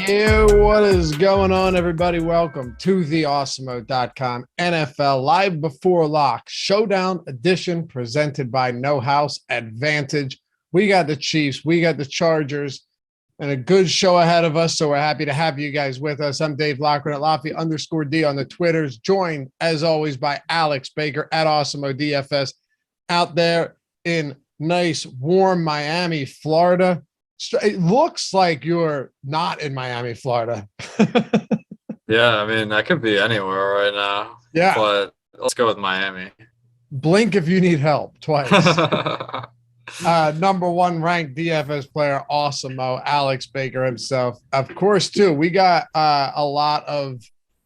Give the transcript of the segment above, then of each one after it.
Yeah, what is going on, everybody? Welcome to the Awesemo.com NFL Live Before Lock Showdown Edition presented by No House Advantage. We got the Chiefs, we got the Chargers, and a good show ahead of us, so we're happy to have you guys with us. I'm Dave Lockren at Laffy_D on the Twitters, joined, as always, by Alex Baker at Awesemo DFS out there in nice, warm Miami, Florida. It looks like you're not in Miami, Florida. Yeah, I mean, I could be anywhere right now. Yeah. But let's go with Miami. Blink if you need help twice. Number one ranked DFS player, Awesemo, Alex Baker himself. Of course, too, we got a lot of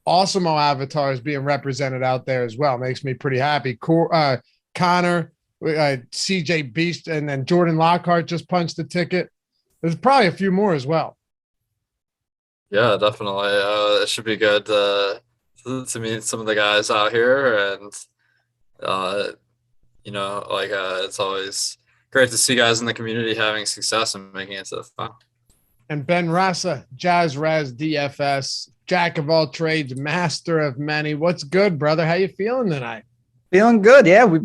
Awesemo avatars being represented out there as well. Makes me pretty happy. Connor, CJ Beast, and then Jordan Lockhart just punched the ticket. There's probably a few more as well. Yeah, definitely. It should be good to meet some of the guys out here, and it's always great to see guys in the community having success and making it to the final. And Ben Rasa, Jazz Raz DFS, jack of all trades, master of many. What's good, brother? How you feeling tonight? Feeling good. Yeah, we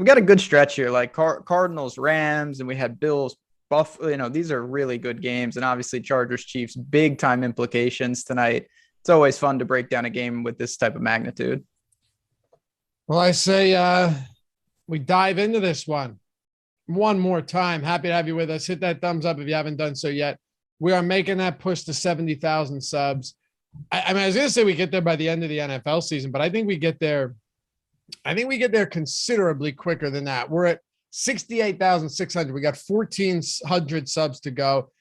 got a good stretch here, like Cardinals, Rams, and we had Bills, Buffalo. These are really good games, and obviously Chargers, Chiefs, big time implications tonight. It's always fun to break down a game with this type of magnitude. Well, I say we dive into this one more time. Happy to have you with us. Hit that thumbs up if you haven't done so yet. We are making that push to 70,000 subs. I was going to say we get there by the end of the NFL season, but I think we get there. I think we get there considerably quicker than that. We're at 68,600. We got 1,400 subs to go.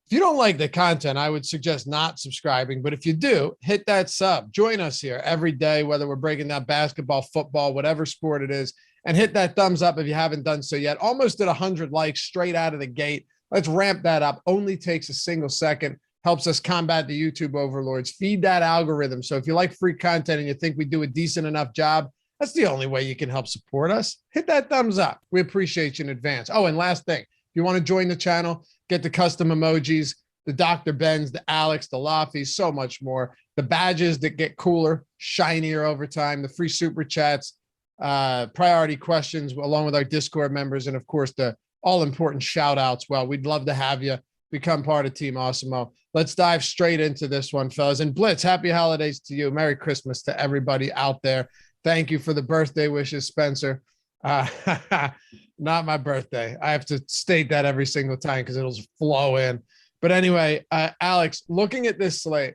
If you don't like the content, I would suggest not subscribing. But if you do, hit that sub. Join us here every day, whether we're breaking down basketball, football, whatever sport it is, and hit that thumbs up if you haven't done so yet. Almost at 100 likes straight out of the gate. Let's ramp that up. Only takes a single second. Helps us combat the YouTube overlords. Feed that algorithm. So if you like free content and you think we do a decent enough job, that's the only way you can help support us. Hit that thumbs up. We appreciate you in advance. Oh, and last thing, if you want to join the channel, get the custom emojis, the Dr. Benz, the Alex, the Lofties, so much more. The badges that get cooler, shinier over time, the free super chats, priority questions, along with our Discord members, and of course, the all-important shout-outs. Well, we'd love to have you become part of Team Awesemo. Let's dive straight into this one, fellas. And Blitz, happy holidays to you. Merry Christmas to everybody out there. Thank you for the birthday wishes, Spencer. Not my birthday. I have to state that every single time because it'll flow in. But anyway, Alex, looking at this slate,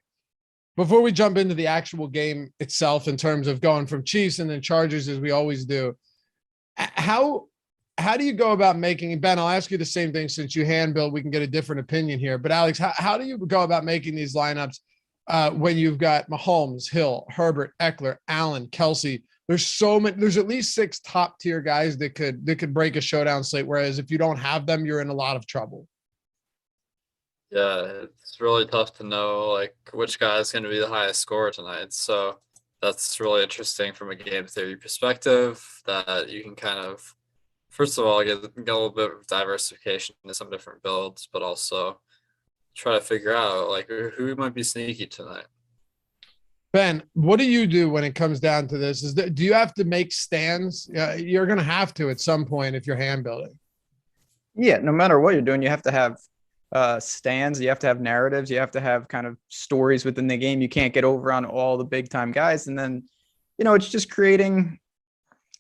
before we jump into the actual game itself in terms of going from Chiefs and then Chargers as we always do, how do you go about making, Ben, I'll ask you the same thing since you hand build, we can get a different opinion here. But Alex, how do you go about making these lineups when you've got Mahomes, Hill, Herbert, Ekeler, Allen, Kelce? There's so many, there's at least 6 top tier guys that could break a showdown slate. Whereas if you don't have them, you're in a lot of trouble. Yeah, it's really tough to know like which guy is going to be the highest scorer tonight. So that's really interesting from a game theory perspective that you can kind of, first of all, get a little bit of diversification into some different builds, but also try to figure out like who might be sneaky tonight. Ben, what do you do when it comes down to this? Do you have to make stands? You're going to have to at some point if you're hand building. Yeah, no matter what you're doing, you have to have stands. You have to have narratives. You have to have kind of stories within the game. You can't get over on all the big time guys. And then, it's just creating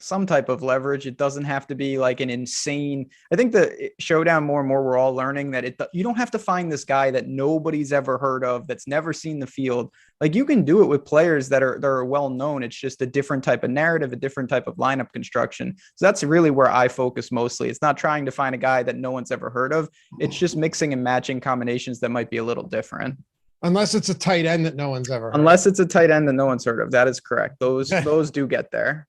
some type of leverage. It doesn't have to be like an insane. I think the showdown more and more, we're all learning that you don't have to find this guy that nobody's ever heard of, that's never seen the field. Like you can do it with players that are well known. It's just a different type of narrative, a different type of lineup construction. So that's really where I focus mostly. It's not trying to find a guy that no one's ever heard of. It's just mixing and matching combinations that might be a little different. Unless it's a tight end that no one's ever heard. Unless it's a tight end that no one's heard of. That is correct. Those do get there.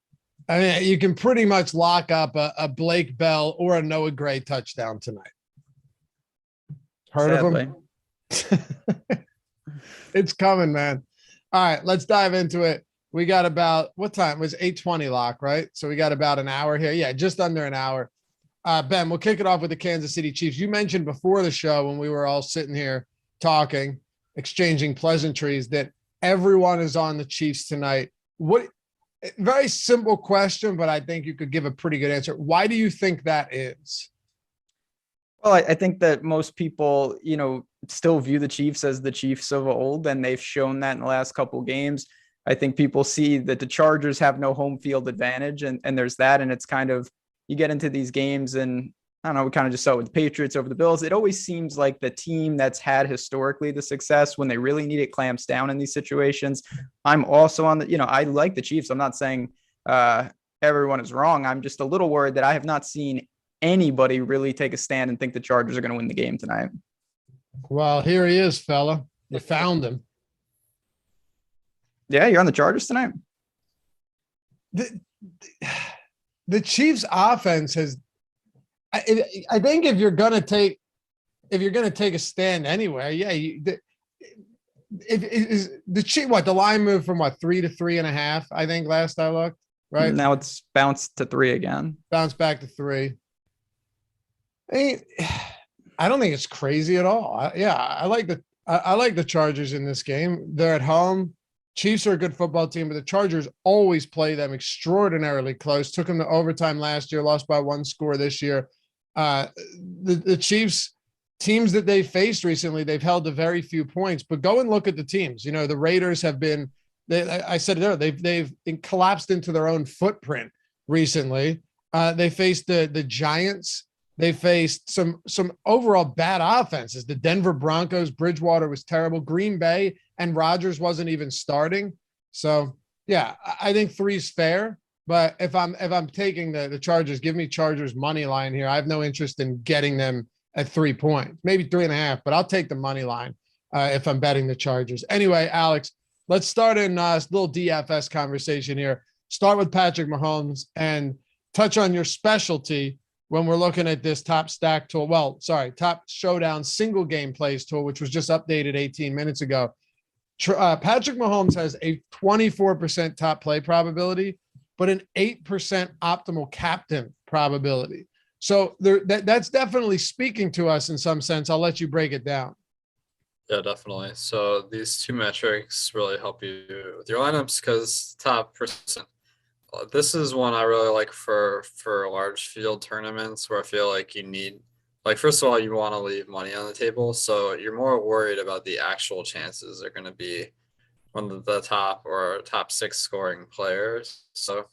I mean, you can pretty much lock up a Blake Bell or a Noah Gray touchdown tonight. Heard Sadly. of them? It's coming, man. All right, let's dive into it. We got about, what time? It was 8:20 lock, right? So we got about an hour here. Yeah, just under an hour. Ben, we'll kick it off with the Kansas City Chiefs. You mentioned before the show when we were all sitting here talking, exchanging pleasantries, that everyone is on the Chiefs tonight. Very simple question, but I think you could give a pretty good answer. Why do you think that is? Well, I think that most people, still view the Chiefs as the Chiefs of old, and they've shown that in the last couple of games. I think people see that the Chargers have no home field advantage, and there's that. And it's kind of, you get into these games and I don't know, we kind of just saw it with the Patriots over the Bills. It always seems like the team that's had historically the success when they really need it clamps down in these situations. I'm also on the, I like the Chiefs. I'm not saying everyone is wrong. I'm just a little worried that I have not seen anybody really take a stand and think the Chargers are going to win the game tonight. Well, here he is, fella. You found him. Yeah, you're on the Chargers tonight. The Chiefs offense has, I think if you're going to take a stand anyway, yeah. Is the Chiefs, the line moved from 3 to 3.5, I think last I looked, right? Now it's bounced to 3 again. Bounced back to 3. I don't think it's crazy at all. I like the Chargers in this game. They're at home. Chiefs are a good football team, but the Chargers always play them extraordinarily close. Took them to overtime last year, lost by 1 score this year. The Chiefs teams that they faced recently, they've held to very few points, but go and look at the teams. The Raiders have been, I said it earlier, they've collapsed into their own footprint recently. They faced the Giants. They faced some overall bad offenses. The Denver Broncos, Bridgewater was terrible. Green Bay and Rodgers wasn't even starting. So yeah, I think 3 is fair. But if I'm taking the Chargers, give me Chargers money line here. I have no interest in getting them at 3 points, maybe 3.5, but I'll take the money line if I'm betting the Chargers. Anyway, Alex, let's start in a little DFS conversation here. Start with Patrick Mahomes and touch on your specialty when we're looking at this top stack tool. Well, sorry, top showdown single game plays tool, which was just updated 18 minutes ago. Patrick Mahomes has a 24% top play probability, but an 8% optimal captain probability. So that's definitely speaking to us in some sense. I'll let you break it down. Yeah, definitely. So these 2 metrics really help you with your lineups because top percent. This is one I really like for large field tournaments where I feel like you need, first of all, you want to leave money on the table. So you're more worried about the actual chances are going to be one of the top 6 scoring players. So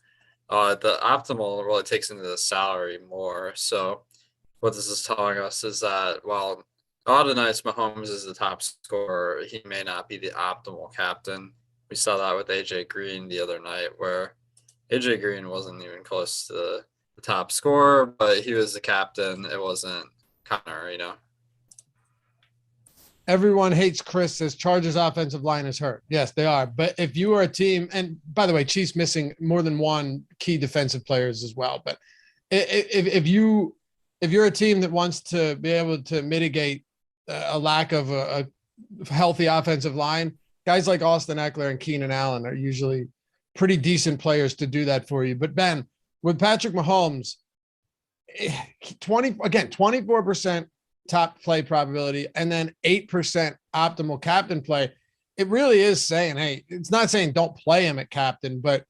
the optimal really takes into the salary more. So what this is telling us is that while a lot of nights Mahomes is the top scorer, he may not be the optimal captain. We saw that with AJ Green the other night where AJ Green wasn't even close to the top scorer, but he was the captain. It wasn't Connor, Everyone hates Chris says Chargers offensive line is hurt. Yes, they are. But if you are a team, and by the way, Chiefs missing more than 1 key defensive players as well. But if you're a team that wants to be able to mitigate a lack of a healthy offensive line, guys like Austin Ekeler and Keenan Allen are usually pretty decent players to do that for you. But Ben, with Patrick Mahomes, 24% top play probability, and then 8% optimal captain play. It really is saying, hey, it's not saying don't play him at captain, but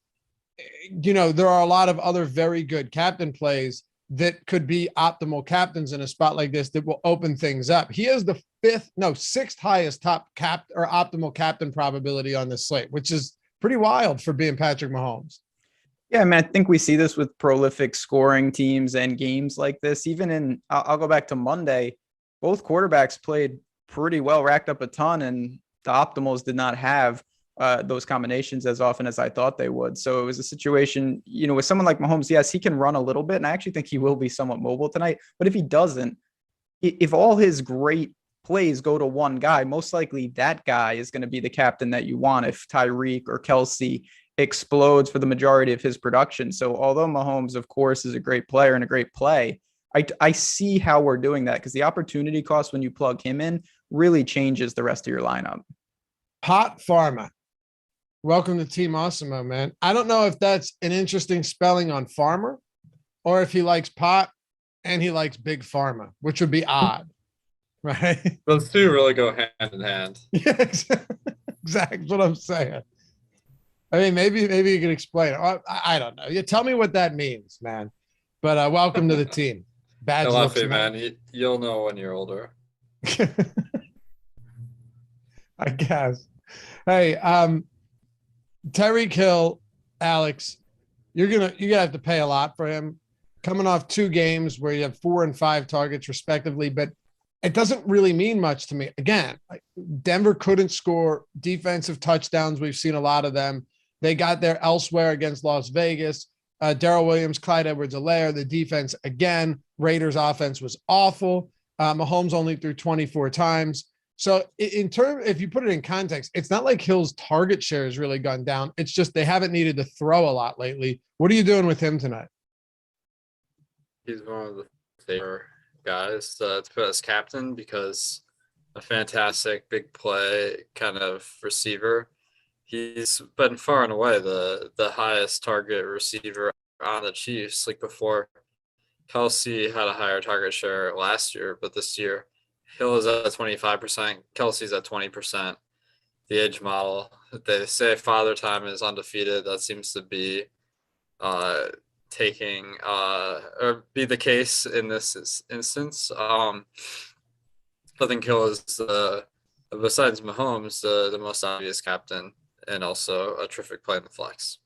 there are a lot of other very good captain plays that could be optimal captains in a spot like this that will open things up. He has the 6th highest top cap or optimal captain probability on this slate, which is pretty wild for being Patrick Mahomes. Yeah, I mean, I think we see this with prolific scoring teams and games like this. Even I'll go back to Monday. Both quarterbacks played pretty well, racked up a ton, and the optimals did not have those combinations as often as I thought they would. So it was a situation, with someone like Mahomes, yes, he can run a little bit, and I actually think he will be somewhat mobile tonight. But if he doesn't, if all his great plays go to one guy, most likely that guy is going to be the captain that you want if Tyreek or Kelce explodes for the majority of his production. So although Mahomes, of course, is a great player and a great play, I see how we're doing that because the opportunity cost when you plug him in really changes the rest of your lineup. Pot Pharma. Welcome to Team Awesemo, man. I don't know if that's an interesting spelling on farmer or if he likes pot and he likes big pharma, which would be odd, right? Those 2 really go hand in hand. Yeah, exactly what I'm saying. I mean, maybe you can explain it. I don't know. You tell me what that means, man. But welcome to the team. Badge looks man. You'll know when you're older. I guess. Hey, Tyreek Hill, Alex, you're gonna have to pay a lot for him. Coming off 2 games where you have 4 and 5 targets respectively, but it doesn't really mean much to me. Again, Denver couldn't score defensive touchdowns. We've seen a lot of them. They got there elsewhere against Las Vegas. Darrell Williams, Clyde Edwards-Helaire, the defense again. Raiders offense was awful. Mahomes only threw 24 times. So in terms, if you put it in context, it's not like Hill's target share has really gone down. It's just they haven't needed to throw a lot lately. What are you doing with him tonight? He's one of the favorite guys to put as captain because a fantastic big play kind of receiver. He's been far and away the highest target receiver on the Chiefs. Like before, Kelce had a higher target share last year, but this year Hill is at 25%, Kelce's at 20%. The age model, they say father time is undefeated. That seems to be taking or be the case in this instance. I think Hill is besides Mahomes the most obvious captain and also a terrific play in the flex.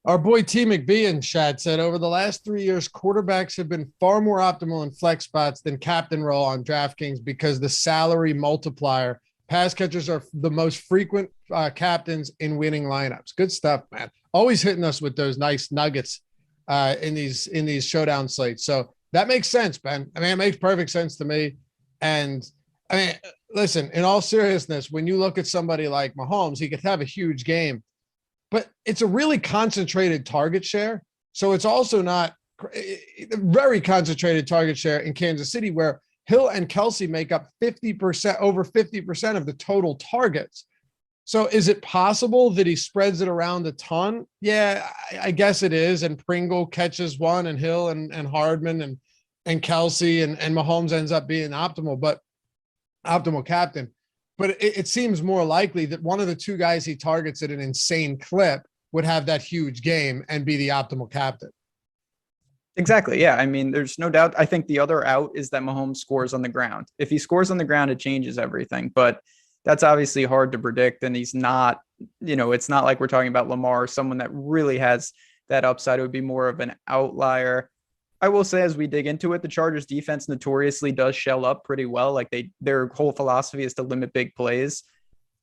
Our boy T McBee in chat said over the last 3 years, quarterbacks have been far more optimal in flex spots than captain role on DraftKings because the salary multiplier. Pass catchers are the most frequent captains in winning lineups. Good stuff, man. Always hitting us with those nice nuggets in these showdown slates. So that makes sense, Ben. I mean, it makes perfect sense to me. And I mean, listen, in all seriousness, when you look at somebody like Mahomes, he could have a huge game, but it's a really concentrated target share. So it's also not very concentrated target share in Kansas City, where Hill and Kelce make up 50%, over 50% of the total targets. So is it possible that he spreads it around a ton? Yeah, I guess it is. And Pringle catches one, and Hill and Hardman and Kelce and Mahomes ends up being optimal captain. But it seems more likely that one of the two guys he targets at an insane clip would have that huge game and be the optimal captain. Exactly. Yeah. I mean, there's no doubt. I think the other out is that Mahomes scores on the ground. If he scores on the ground, it changes everything. But that's obviously hard to predict. And he's not, it's not like we're talking about Lamar, someone that really has that upside. It would be more of an outlier. I will say, as we dig into it, the Chargers defense notoriously does shell up pretty well. Like their whole philosophy is to limit big plays.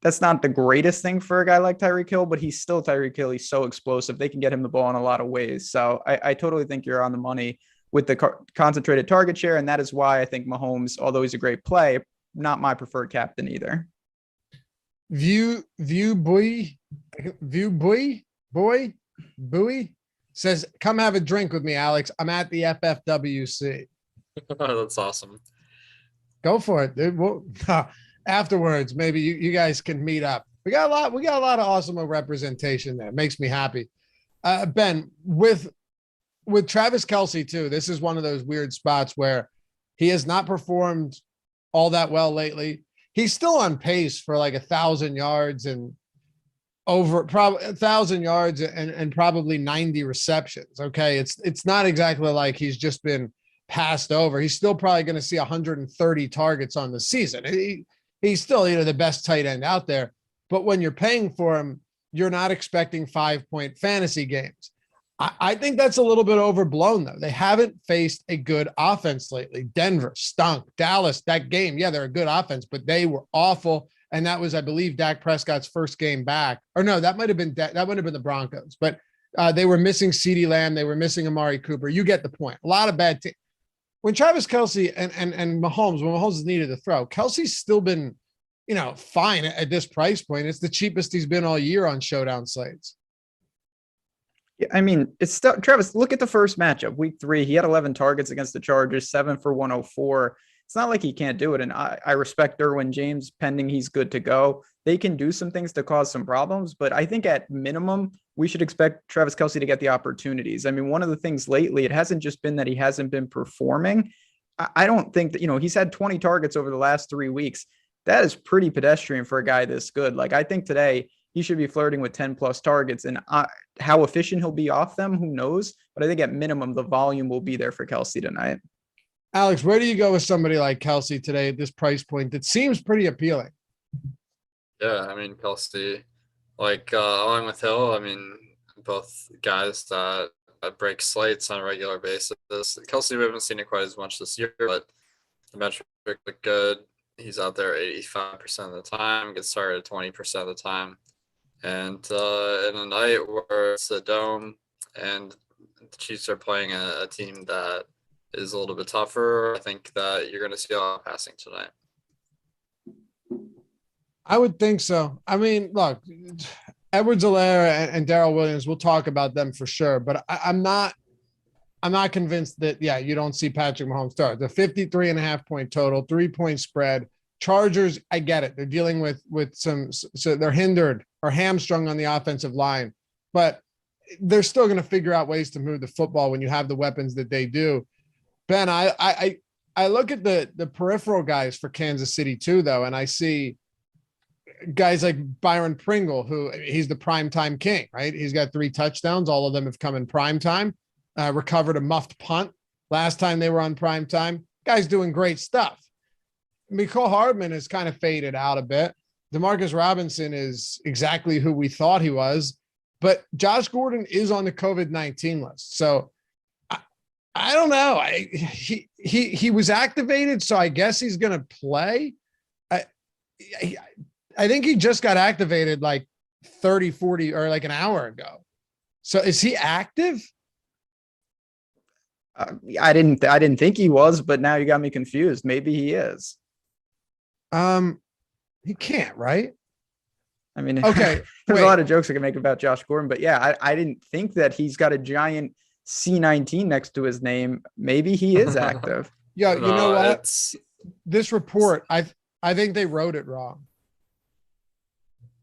That's not the greatest thing for a guy like Tyreek Hill, but he's still Tyreek Hill. He's so explosive. They can get him the ball in a lot of ways. So I totally think you're on the money with the concentrated target share. And that is why I think Mahomes, although he's a great play, not my preferred captain either. View Boy says, come have a drink with me, Alex. I'm at the FFWC. That's awesome. Go for it, dude. Well, afterwards, maybe you guys can meet up. We got a lot of Awesemo representation there. Makes me happy. Ben, with Travis Kelce too, this is one of those weird spots where he has not performed all that well lately. He's still on pace for like 1,000 yards and over probably 1,000 yards and probably 90 receptions. Okay. It's not exactly like he's just been passed over. He's still probably going to see 130 targets on the season. He's still, the best tight end out there. But when you're paying for him, you're not expecting 5-point fantasy games. I think that's a little bit overblown, though. They haven't faced a good offense lately. Denver stunk. Dallas, that game, yeah, they're a good offense, but they were awful. And that was, I believe, Dak Prescott's first game back. Or no, that might have been the Broncos. But they were missing CeeDee Lamb. They were missing Amari Cooper. You get the point. A lot of bad teams. When Travis Kelce and Mahomes, when Mahomes is needed to throw, Kelce's still been, fine at this price point. It's the cheapest he's been all year on showdown slates. Yeah, I mean, it's still, Travis, look at the first matchup, week 3. He had 11 targets against the Chargers, 7 for 104. It's not like he can't do it. And I respect Derwin James, pending he's good to go. They can do some things to cause some problems, but I think at minimum, we should expect Travis Kelce to get the opportunities. I mean, one of the things lately, it hasn't just been that he hasn't been performing. I don't think that, he's had 20 targets over the last 3 weeks. That is pretty pedestrian for a guy this good. Like, I think today he should be flirting with 10 plus targets, and how efficient he'll be off them, who knows? But I think at minimum, the volume will be there for Kelce tonight. Alex, where do you go with somebody like Kelce today at this price point? That seems pretty appealing. Yeah, I mean, Kelce, along with Hill, I mean, both guys that break slates on a regular basis. Kelce, we haven't seen it quite as much this year, but the metric look good. He's out there 85% of the time, gets started 20% of the time. And in a night where it's a dome and the Chiefs are playing a team that is a little bit tougher, I think that you're going to see a lot of passing tonight. I would think so. I mean, look, Edwards-Helaire and Darrell Williams, we'll talk about them for sure, but I'm not convinced that, yeah, you don't see Patrick Mahomes start. The 53.5 point total, 3-point spread. Chargers, I get it. They're dealing with so they're hindered or hamstrung on the offensive line, but they're still going to figure out ways to move the football when you have the weapons that they do. Ben, I look at the peripheral guys for Kansas City too, though, and I see guys like Byron Pringle, who he's the primetime king, right? He's got 3 touchdowns. All of them have come in primetime. Recovered a muffed punt last time they were on primetime. Guy's doing great stuff. Mecole Hardman has kind of faded out a bit. Demarcus Robinson is exactly who we thought he was, but Josh Gordon is on the COVID-19 list. So I don't know. He was activated, so I guess he's going to play. I think he just got activated like 30, 40 or like an hour ago. So is he active? I didn't think he was, but now you got me confused. Maybe he is. He can't, right? I mean, okay. There's a lot of jokes I can make about Josh Gordon, but yeah, I didn't think that he's got a giant C19 next to his name. Maybe he is active. Yeah, you know what? This report, I think they wrote it wrong.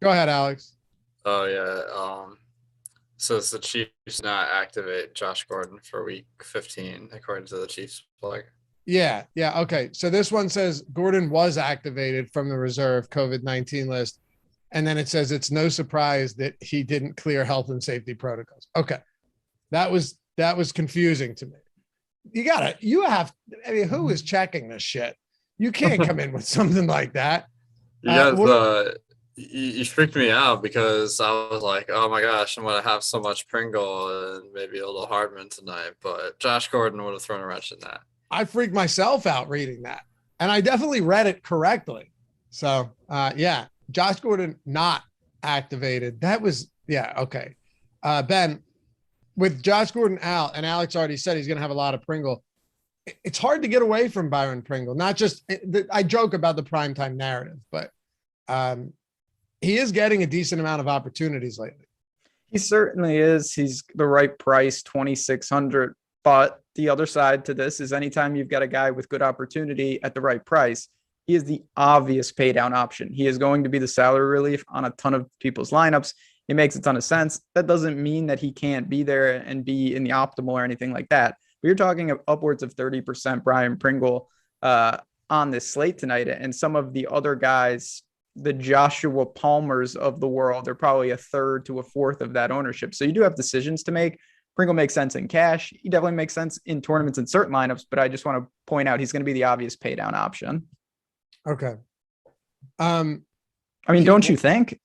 Go ahead, Alex. Oh yeah. Says the Chiefs not activate Josh Gordon for week 15, according to the Chiefs blog. Yeah. Okay. So this one says Gordon was activated from the reserve COVID-19 list. And then it says it's no surprise that he didn't clear health and safety protocols. Okay. That was confusing to me. I mean, who is checking this shit? You can't come in with something like that. You guys, you freaked me out because I was like, oh my gosh, I'm going to have so much Pringle and maybe a little Hardman tonight, but Josh Gordon would have thrown a wrench in that. I freaked myself out reading that, and I definitely read it correctly. So, yeah, Josh Gordon not activated. That was, yeah, okay. Ben, with Josh Gordon out, and Alex already said he's going to have a lot of Pringle, it's hard to get away from Byron Pringle. Not just, I joke about the primetime narrative, but he is getting a decent amount of opportunities lately. He certainly is. He's the right price, 2,600. But the other side to this is anytime you've got a guy with good opportunity at the right price, he is the obvious pay down option. He is going to be the salary relief on a ton of people's lineups. It makes a ton of sense. That doesn't mean that he can't be there and be in the optimal or anything like that. But you're talking of upwards of 30% Brian Pringle on this slate tonight. And some of the other guys, the Joshua Palmers of the world, are probably a third to a fourth of that ownership. So you do have decisions to make. Pringle makes sense in cash. He definitely makes sense in tournaments and certain lineups, but I just want to point out he's going to be the obvious pay down option. Okay. I mean, don't you think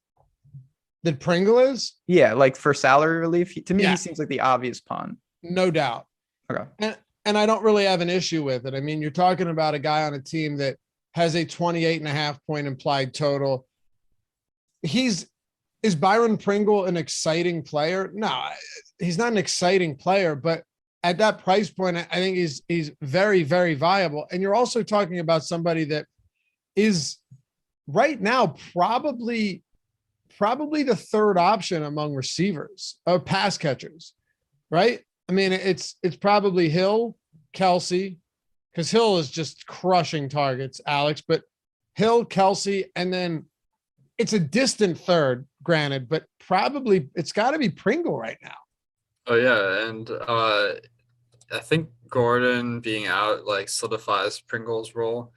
that Pringle is? Yeah, like for salary relief, to me, he seems like the obvious pawn. No doubt. Okay. And I don't really have an issue with it. I mean, you're talking about a guy on a team that has a 28.5 point implied total. Is Byron Pringle an exciting player? No, he's not an exciting player, but at that price point, I think he's very, very viable. And you're also talking about somebody that is right now probably the third option among receivers or pass catchers, right? I mean, it's probably Hill, Kelce, because Hill is just crushing targets, Alex, but Hill, Kelce, and then it's a distant third, granted, but probably it's got to be Pringle right now. Oh yeah, and I think Gordon being out like solidifies Pringle's role,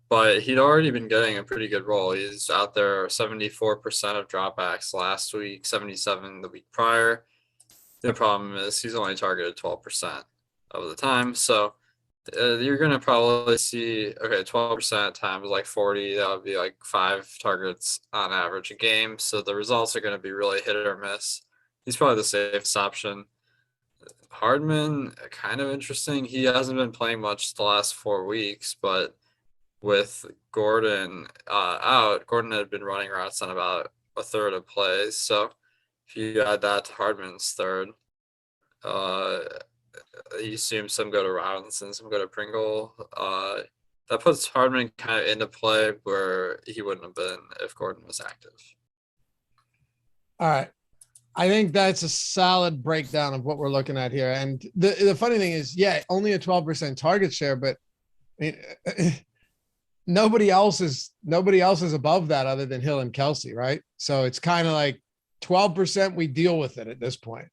but he'd already been getting a pretty good role. He's out there 74% of dropbacks last week, 77 the week prior. The problem is he's only targeted 12% of the time, so you're going to probably see, 12% times like 40, that would be like 5 targets on average a game. So the results are going to be really hit or miss. He's probably the safest option. Hardman, kind of interesting. He hasn't been playing much the last 4 weeks, but with Gordon out, Gordon had been running routes on about a third of plays. So if you add that to Hardman's third, you assume some go to Robinson, some go to Pringle. that puts Hardman kind of into play where he wouldn't have been if Gordon was active. All right. I think that's a solid breakdown of what we're looking at here. And the funny thing is, yeah, only a 12% target share, but I mean, nobody else is above that other than Hill and Kelce, right? So it's kind of like 12%. We deal with it at this point.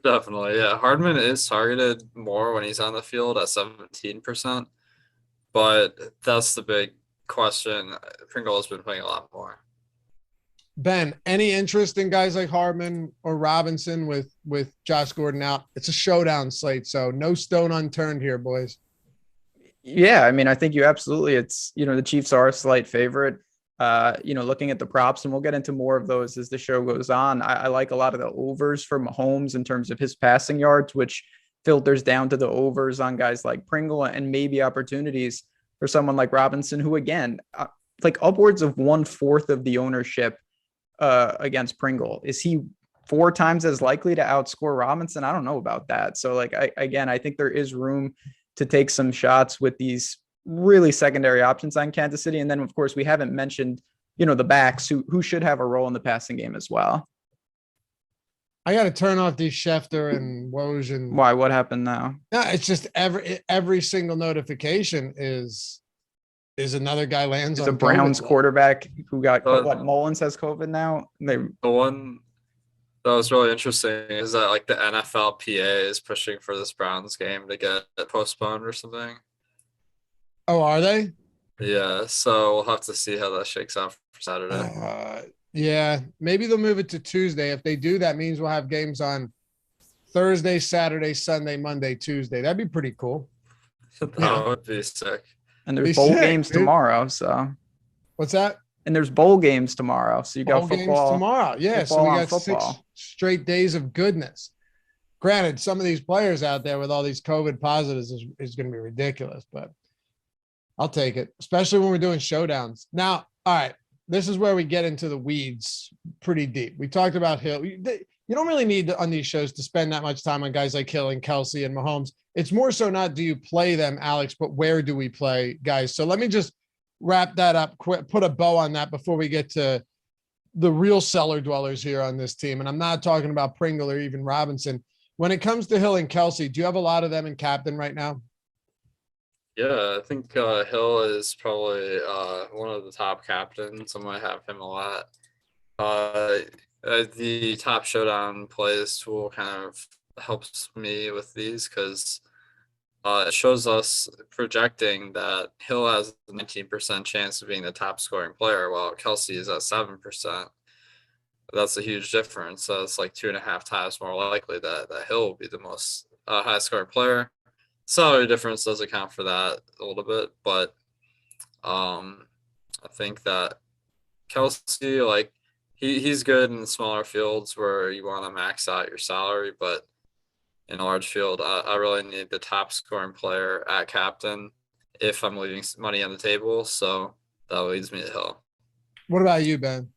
Definitely, yeah. Hardman is targeted more when he's on the field at 17%, but that's the big question. Pringle has been playing a lot more. Ben, any interest in guys like Hardman or Robinson with Josh Gordon out? It's a showdown slate, so no stone unturned here, boys. Yeah, I mean, I think you absolutely. It's, the Chiefs are a slight favorite. Looking at the props, and we'll get into more of those as the show goes on. I like a lot of the overs for Mahomes in terms of his passing yards, which filters down to the overs on guys like Pringle, and maybe opportunities for someone like Robinson, who again, like upwards of 1/4 of the ownership against Pringle. Is he 4 times as likely to outscore Robinson? I don't know about that. So I think there is room to take some shots with these really secondary options on Kansas City. And then of course we haven't mentioned, the backs who should have a role in the passing game as well. I got to turn off these Schefter and Woj and why? What happened now? No, it's just every single notification is another guy lands on the Browns COVID. Quarterback who got Mullins has COVID now. The one that was really interesting is that like the NFLPA is pushing for this Browns game to get it postponed or something. Oh, are they? Yeah, so we'll have to see how that shakes out for Saturday. Yeah, maybe they'll move it to Tuesday. If they do, that means we'll have games on Thursday, Saturday, Sunday, Monday, Tuesday. That'd be pretty cool. That would be sick. And there's bowl games tomorrow. So what's that? And there's bowl games tomorrow. So you got bowl football games tomorrow. Yeah. So we got football. 6 straight days of goodness. Granted, some of these players out there with all these COVID positives is going to be ridiculous, but I'll take it, especially when we're doing showdowns. Now, all right, this is where we get into the weeds pretty deep. We talked about Hill. You don't really need on these shows to spend that much time on guys like Hill and Kelce and Mahomes. It's more so not do you play them, Alex, but where do we play guys? So let me just wrap that up, put a bow on that before we get to the real cellar dwellers here on this team. And I'm not talking about Pringle or even Robinson. When it comes to Hill and Kelce, do you have a lot of them in captain right now? Yeah, I think Hill is probably one of the top captains. I might have him a lot. The top showdown plays tool kind of helps me with these because it shows us projecting that Hill has a 19% chance of being the top scoring player, while Kelce is at 7%. That's a huge difference. So it's like 2.5 times more likely that Hill will be the most high scoring player. Salary difference does account for that a little bit, but I think that Kelce, like he's good in smaller fields where you want to max out your salary, but in a large field, I really need the top scoring player at captain if I'm leaving money on the table. So that leads me to Hill. What about you, Ben?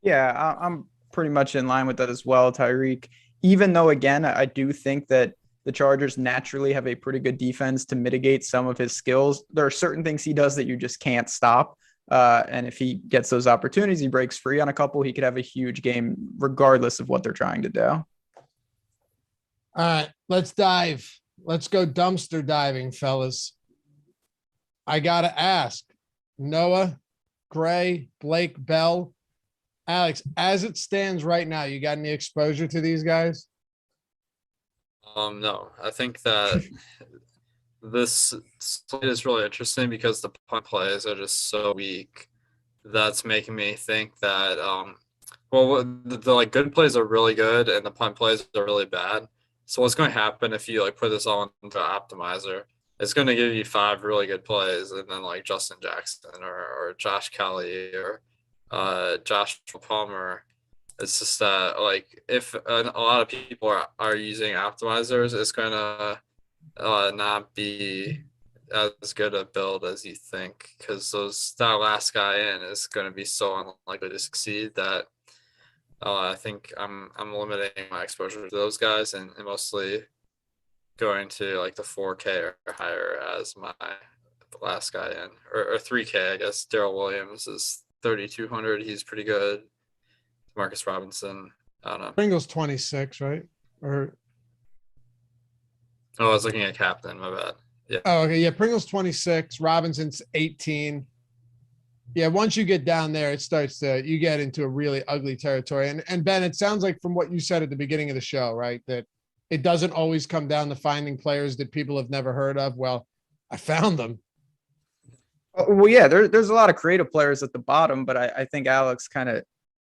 Yeah, I'm pretty much in line with that as well, Tyreek. Even though, again, I do think that the Chargers naturally have a pretty good defense to mitigate some of his skills. There are certain things he does that you just can't stop. And if he gets those opportunities, he breaks free on a couple, he could have a huge game regardless of what they're trying to do. All right, let's dive. Let's go dumpster diving, fellas. I got to ask, Noah, Gray, Blake, Bell, Alex, as it stands right now, you got any exposure to these guys? No, I think that this slate is really interesting because the punt plays are just so weak. That's making me think that, the like good plays are really good and the punt plays are really bad. So what's going to happen if you like put this all into optimizer? It's going to give you 5 really good plays and then like Justin Jackson or Josh Kelly or Josh Palmer. It's just that like if a lot of people are using optimizers, it's going to not be as good a build as you think because that last guy in is going to be so unlikely to succeed that I think I'm limiting my exposure to those guys and mostly going to like the 4K or higher as my last guy in, or 3K, I guess. Darrell Williams is 3,200. He's pretty good. Marcus Robinson, I don't know. Pringle's 26, right? Or I was looking at captain. My bad. Yeah. Oh, okay. Yeah, Pringle's 26. Robinson's 18. Yeah, once you get down there, you get into a really ugly territory. And Ben, it sounds like from what you said at the beginning of the show, right, that it doesn't always come down to finding players that people have never heard of. Well, I found them. Well, yeah, there's a lot of creative players at the bottom, but I think Alex kind of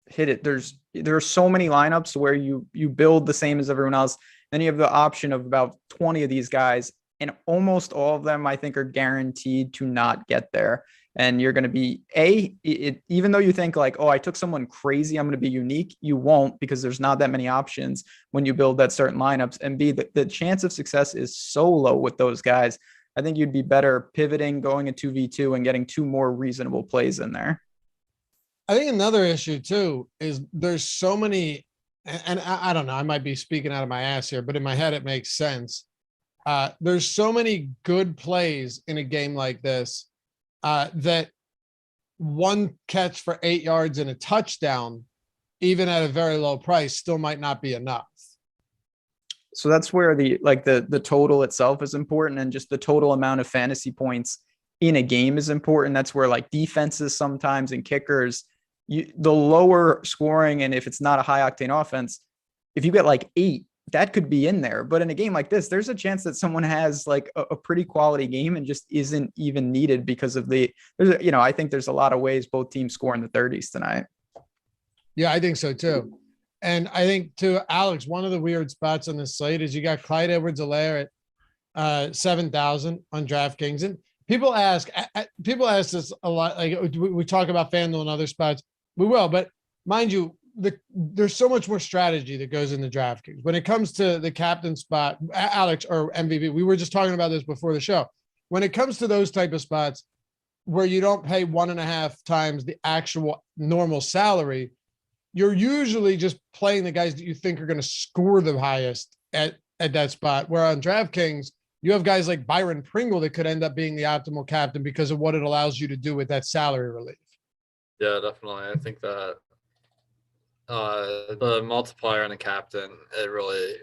hit it. There are so many lineups where you build the same as everyone else. Then you have the option of about 20 of these guys, and almost all of them, I think, are guaranteed to not get there. And you're going to be even though you think like, oh, I took someone crazy, I'm going to be unique. You won't, because there's not that many options when you build that certain lineups. And B, the chance of success is so low with those guys. I think you'd be better pivoting, going a 2v2 and getting 2 more reasonable plays in there. I think another issue too is there's so many, and I don't know, I might be speaking out of my ass here, but in my head, it makes sense. There's so many good plays in a game like this that one catch for 8 yards and a touchdown, even at a very low price, still might not be enough. So that's where the total itself is important, and just the total amount of fantasy points in a game is important. That's where like defenses sometimes and kickers, the lower scoring, and if it's not a high octane offense, if you get like 8, that could be in there. But in a game like this, there's a chance that someone has like a pretty quality game and just isn't even needed because of I think there's a lot of ways both teams score in the 30s tonight. Yeah, I think so too. And I think too, Alex, one of the weird spots on this slate is you got Clyde Edwards-Helaire at 7,000 on DraftKings. And people ask this a lot. Like we talk about FanDuel and other spots. We will, but mind you, there's so much more strategy that goes into DraftKings when it comes to the captain spot, Alex, or MVP. We were just talking about this before the show. When it comes to those type of spots where you don't pay 1.5 times the actual normal salary, you're usually just playing the guys that you think are going to score the highest at that spot. Where on DraftKings, you have guys like Byron Pringle that could end up being the optimal captain because of what it allows you to do with that salary relief. Yeah, definitely. I think that the multiplier on the captain, it really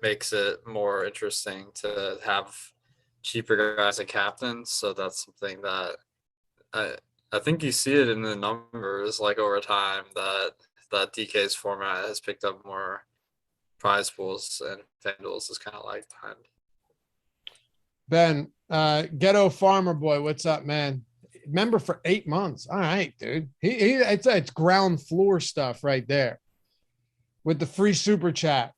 makes it more interesting to have cheaper guys as captains. So that's something that I think you see it in the numbers, like over time, that DK's format has picked up more prize pools, and FanDuel's is kind of like behind. Ben, Ghetto Farmer Boy, what's up, man? Member for 8 months. All right, dude. It's ground floor stuff right there with the free super chat.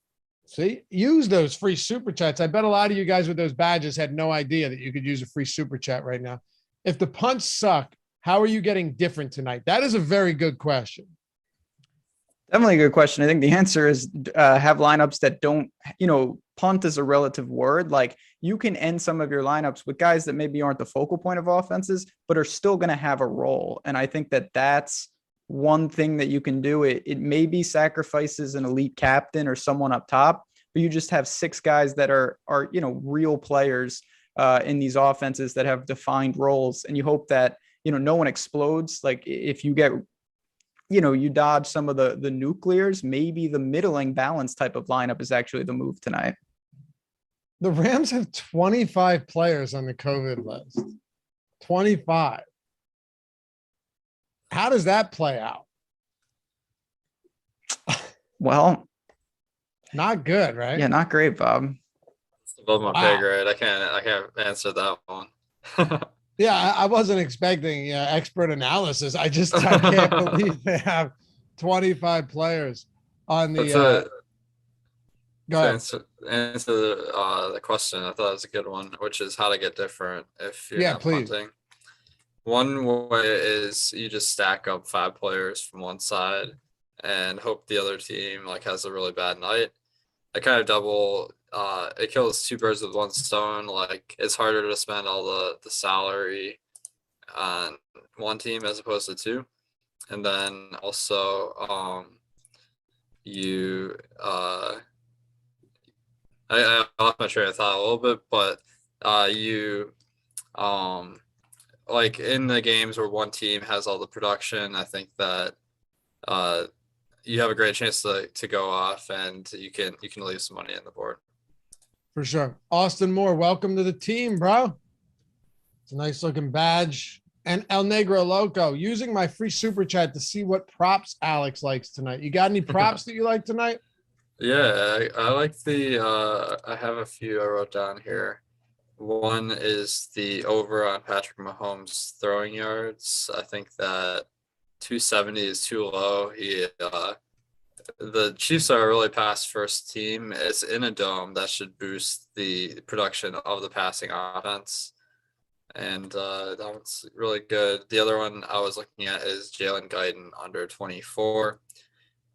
See, use those free super chats. I bet a lot of you guys with those badges had no idea that you could use a free super chat right now. If the punts suck, how are you getting different tonight? That is a very good question. Definitely a good question. I think the answer is have lineups that don't, punt is a relative word. Like you can end some of your lineups with guys that maybe aren't the focal point of offenses, but are still going to have a role. And I think that that's one thing that you can do. It maybe sacrifices an elite captain or someone up top, but you just have 6 guys that are real players in these offenses that have defined roles. And you hope that, no one explodes. Like if you get, you dodge some of the nuclears, maybe the middling balance type of lineup is actually the move tonight. The Rams have 25 players on the COVID list. 25. How does that play out? Well, not good, right? Yeah, not great, Bob. It's above my pay grade. I can't answer that one. Yeah, I wasn't expecting expert analysis. I can't believe they have 25 players on the. Go ahead. Answer the question. I thought it was a good one, which is how to get different if you're not punting. One way is you just stack up 5 players from one side and hope the other team has a really bad night. I kind of double. It kills 2 birds with 1 stone. Like it's harder to spend all the salary on one team as opposed to 2, and then also I lost my train of thought a little bit, but you like in the games where one team has all the production, I think that you have a great chance to go off, and you can leave some money on the board. For sure. Austin Moore, welcome to the team, bro. It's a nice looking badge. And El Negro Loco, using my free super chat to see what props Alex likes tonight. You got any props that you like tonight? Yeah, I like I have a few I wrote down here. One is the over on Patrick Mahomes throwing yards. I think that 270 is too low. The Chiefs are a really pass first team. It's in a dome. That should boost the production of the passing offense. And that one's really good. The other one I was looking at is Jalen Guyton under 24.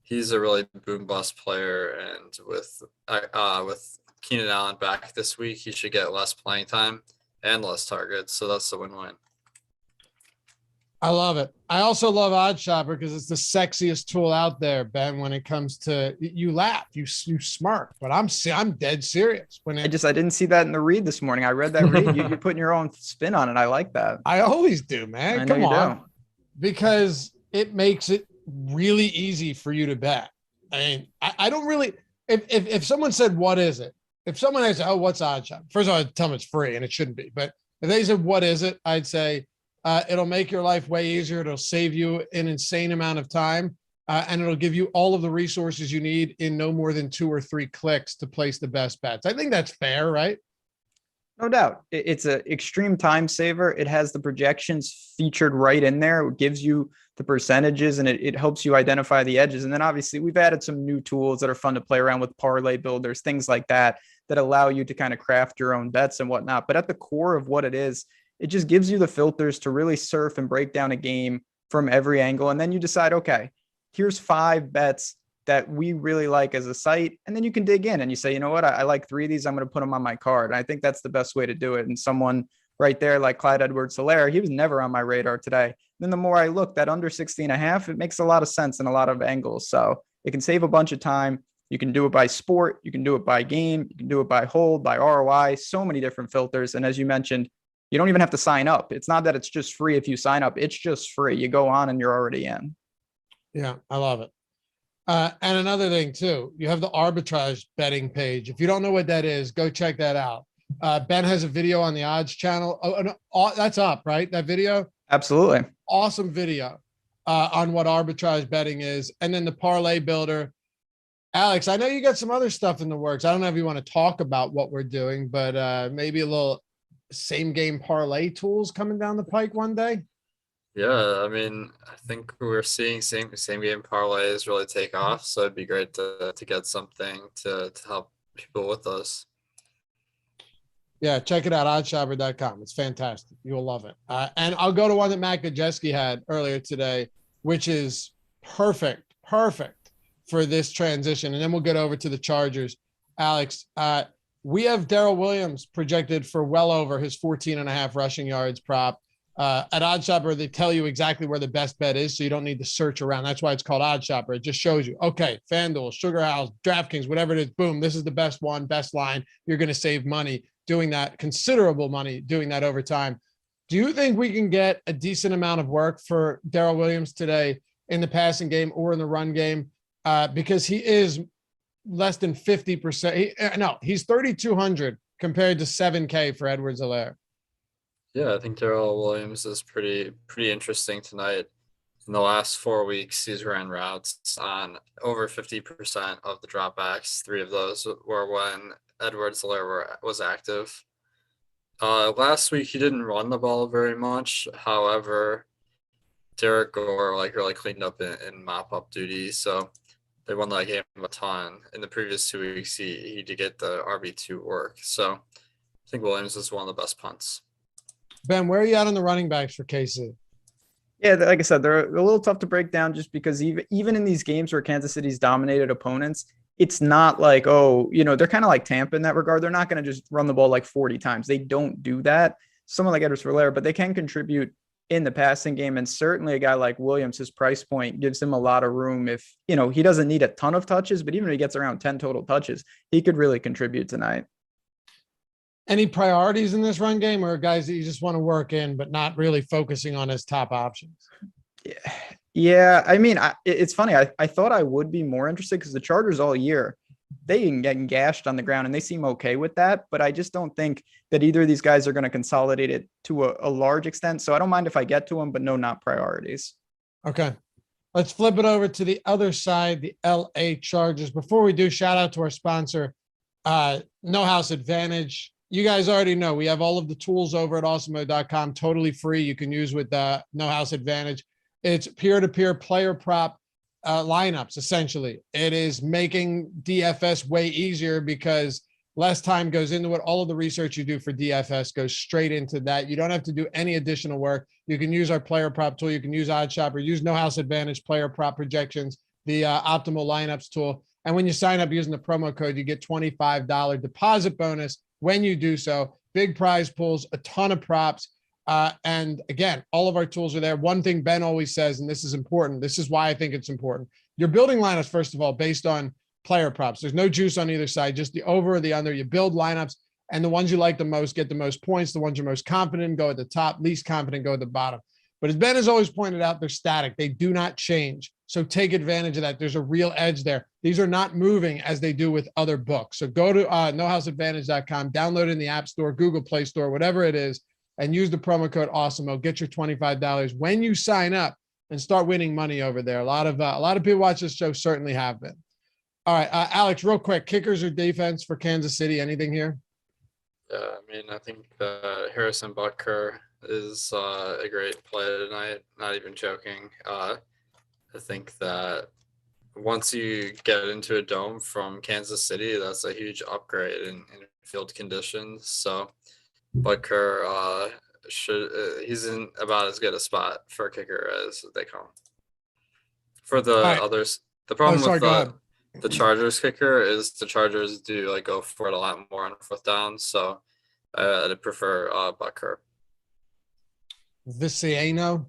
He's a really boom bust player, and with Keenan Allen back this week, he should get less playing time and less targets. So that's a win-win. I love it. I also love OddsShopper because it's the sexiest tool out there, Ben. When it comes to, you laugh, you smirk, but I'm dead serious. I didn't see that in the read this morning. I read that read. You're putting your own spin on it. I like that. I always do, man. Come on, because it makes it really easy for you to bet. I mean, I don't really. If someone said, "What is it?" If someone had said, "Oh, what's OddsShopper?" First of all, I'd tell them it's free, and it shouldn't be. But if they said, "What is it?" I'd say, it'll make your life way easier. It'll save you an insane amount of time, and it'll give you all of the resources you need in no more than 2 or 3 clicks to place the best bets. I think that's fair, right? No doubt. It's an extreme time saver. It has the projections featured right in there. It gives you the percentages, and it helps you identify the edges. And then obviously we've added some new tools that are fun to play around with, parlay builders, things like that allow you to kind of craft your own bets and whatnot. But at the core of what it is, it just gives you the filters to really surf and break down a game from every angle. And then you decide, okay, here's 5 bets that we really like as a site. And then you can dig in and you say, you know what, I like 3 of these. I'm going to put them on my card. And I think that's the best way to do it. And someone right there, like Clyde Edwards-Helaire, he was never on my radar today. Then the more I look, that under 60.5, it makes a lot of sense in a lot of angles. So it can save a bunch of time. You can do it by sport. You can do it by game. You can do it by hold, by ROI, so many different filters. And as you mentioned, you don't even have to sign up. It's not that it's just free if you sign up. It's just free. You go on and you're already in. Yeah, I love it. And another thing too, you have the arbitrage betting page. If you don't know what that is, go check that out. Ben has a video on the odds channel. That's up, right? That video? Absolutely. Awesome video on what arbitrage betting is. And then the parlay builder. Alex, I know you got some other stuff in the works. I don't know if you want to talk about what we're doing, but maybe a little same game parlay tools coming down the pike one day. Yeah, I mean, I think we're seeing same game parlays really take off. So it'd be great to get something to help people with those. Yeah, check it out, oddshopper.com. It's fantastic. You'll love it. And I'll go to one that Matt Gajeski had earlier today, which is perfect for this transition. And then we'll get over to the Chargers. Alex, we have Darrell Williams projected for well over his 14.5 rushing yards prop. At OddsShopper, they tell you exactly where the best bet is, so you don't need to search around. That's why it's called OddsShopper. It just shows you, okay, FanDuel, Sugar House, DraftKings, whatever it is, boom, this is the best one, best line. You're going to save money doing that, considerable money doing that over time. Do you think we can get a decent amount of work for Darrell Williams today in the passing game or in the run game? Because he is less than 50%. He's 3,200 compared to 7K for Edwards-Helaire. Yeah, I think Darrell Williams is pretty interesting tonight. In the last 4 weeks, he's ran routes on over 50% of the dropbacks. 3 of those were when Edwards-Helaire was active. Last week, he didn't run the ball very much. However, Derek Gore really cleaned up in mop-up duty, so they won that game a ton. In the previous 2 weeks, he did get the RB2 work. So I think Williams is one of the best punts. Ben, where are you at on the running backs for KC? Yeah, like I said, they're a little tough to break down just because even in these games where Kansas City's dominated opponents, it's not like, they're kind of like Tampa in that regard. They're not going to just run the ball like 40 times. They don't do that. Someone like Edwards-Helaire, but they can contribute in the passing game. And certainly a guy like Williams, his price point gives him a lot of room. If, he doesn't need a ton of touches, but even if he gets around 10 total touches, he could really contribute tonight. Any priorities in this run game, or guys that you just want to work in, but not really focusing on his top options? Yeah. I mean, it's funny. I thought I would be more interested because the Chargers all year, they can get gashed on the ground and they seem okay with that. But I just don't think that either of these guys are going to consolidate it to a large extent. So I don't mind if I get to them, but no, not priorities. Okay. Let's flip it over to the other side, the LA Chargers. Before we do, shout out to our sponsor, No House Advantage. You guys already know we have all of the tools over at Awesemo.com, totally free. You can use with No House Advantage. It's peer-to-peer player prop lineups, essentially. It is making DFS way easier because less time goes into it. All of the research you do for DFS goes straight into that. You don't have to do any additional work. You can use our player prop tool. You can use OddsShopper, use No House Advantage player prop projections, the optimal lineups tool. And when you sign up using the promo code, you get $25 deposit bonus when you do so. Big prize pools, a ton of props. And again, all of our tools are there. One thing Ben always says, and this is important, this is why I think it's important. You're building lineups, first of all, based on player props. There's no juice on either side, just the over or the under. You build lineups, and the ones you like the most get the most points. The ones you're most confident in go at the top, least confident go at the bottom. But as Ben has always pointed out, they're static. They do not change. So take advantage of that. There's a real edge there. These are not moving as they do with other books. So go to nohouseadvantage.com, download it in the App Store, Google Play Store, whatever it is, and use the promo code Awesemo. Get your $25 when you sign up and start winning money over there. A lot of people watch this show certainly have been. All right, Alex, real quick, kickers or defense for Kansas City? Anything here? Yeah, I mean, I think Harrison Butker is a great play tonight. Not even joking. I think that once you get into a dome from Kansas City, that's a huge upgrade in field conditions. So Butker he's in about as good a spot for a kicker as they come. For the others, the problem with the Chargers kicker is the Chargers do go for it a lot more on fourth down. So I'd prefer Butker. Vizcaino?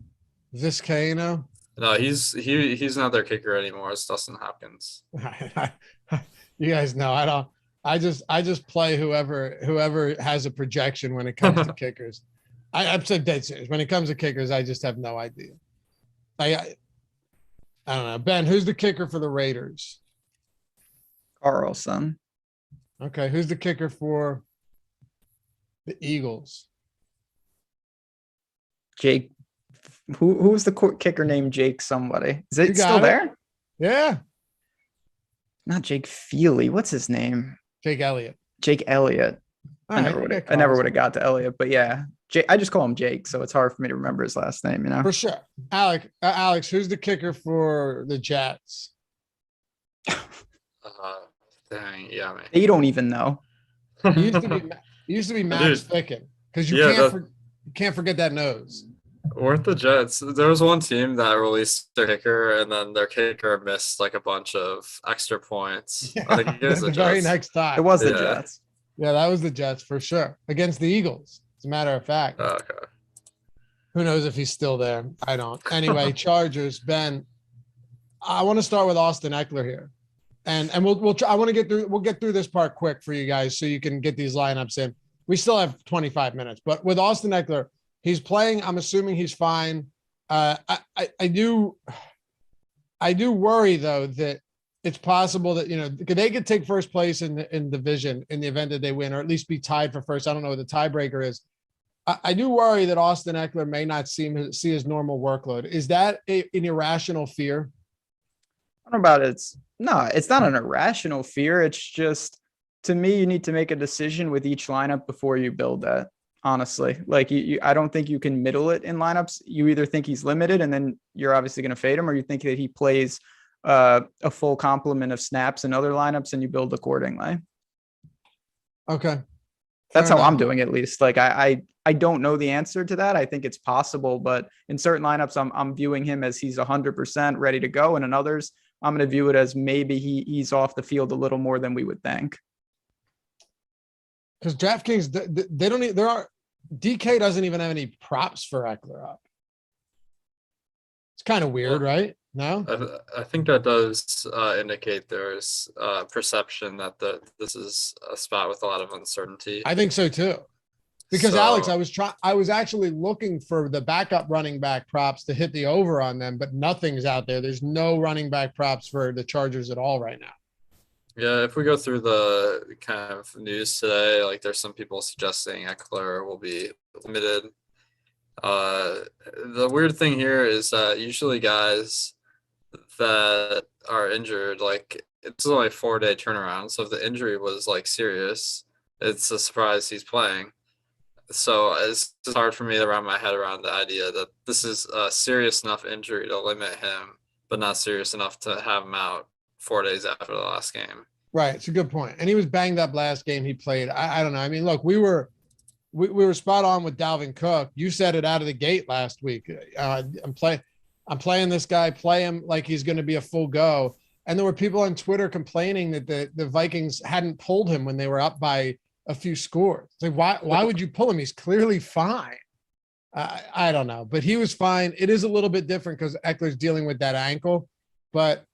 No, he's not their kicker anymore. It's Dustin Hopkins. You guys know I just play whoever has a projection when it comes to kickers. I'm so dead serious. When it comes to kickers, I just have no idea. I don't know. Ben, who's the kicker for the Raiders? Carlson. Okay, who's the kicker for the Eagles? Jake. Who's the kicker named Jake somebody? Is it still there? Yeah. Not Jake Feely. What's his name? Jake Elliott. I never would have got to Elliott, but yeah. I just call him Jake, so it's hard for me to remember his last name, you know? For sure. Alex, who's the kicker for the Jets? Dang, yeah, man. You don't even know. It used to be Max Ficken, because you can't forget that nose. Weren't the Jets? There was one team that released their kicker, and then their kicker missed a bunch of extra points. Yeah, I think it was the very Jets. next time. It was the Jets. Yeah, that was the Jets for sure. Against the Eagles, as a matter of fact. Okay. Who knows if he's still there? I don't. Anyway, Chargers, Ben. I want to start with Austin Ekeler here. And we'll try, we'll get through this part quick for you guys so you can get these lineups in. We still have 25 minutes, but with Austin Ekeler, he's playing. I'm assuming he's fine. I do worry though that it's possible that they could take first place in division in the event that they win, or at least be tied for first. I don't know what the tiebreaker is. I do worry that Austin Ekeler may not see his normal workload. Is that an irrational fear? I don't know about it. It's not an irrational fear. It's just, to me, you need to make a decision with each lineup before you build that. Honestly, I don't think you can middle it in lineups. You either think he's limited and then you're obviously going to fade him, or you think that he plays a full complement of snaps in other lineups and you build accordingly. Okay. That's how I'm doing, at least. I don't know the answer to that. I think it's possible, but in certain lineups, I'm viewing him as he's 100% ready to go. And in others, I'm going to view it as maybe he's off the field a little more than we would think. Because DraftKings, they don't. DK doesn't even have any props for Ekeler up. It's kind of weird, right? No? I think that does indicate there's perception that this is a spot with a lot of uncertainty. I think so too. Because So, Alex, I was actually looking for the backup running back props to hit the over on them, but nothing's out there. There's no running back props for the Chargers at all right now. yeah, if we go through the kind of news today, like there's some people suggesting Ekeler will be limited. The weird thing here is that usually guys that are injured, like it's only a 4-day turnaround. So if the injury was like serious, it's a surprise he's playing. So it's just hard for me to wrap my head around the idea that this is a serious enough injury to limit him, but not serious enough to have him out 4 days after the last game. Right. It's a good point. And he was banged up last game he played. I don't know. I mean, look, we were spot on with Dalvin Cook. You said it out of the gate last week. I'm playing this guy, play him like he's going to be a full go. And there were people on Twitter complaining that the Vikings hadn't pulled him when they were up by a few scores. It's like, why would you pull him? He's clearly fine. I don't know, but he was fine. It is a little bit different because Eckler's dealing with that ankle. But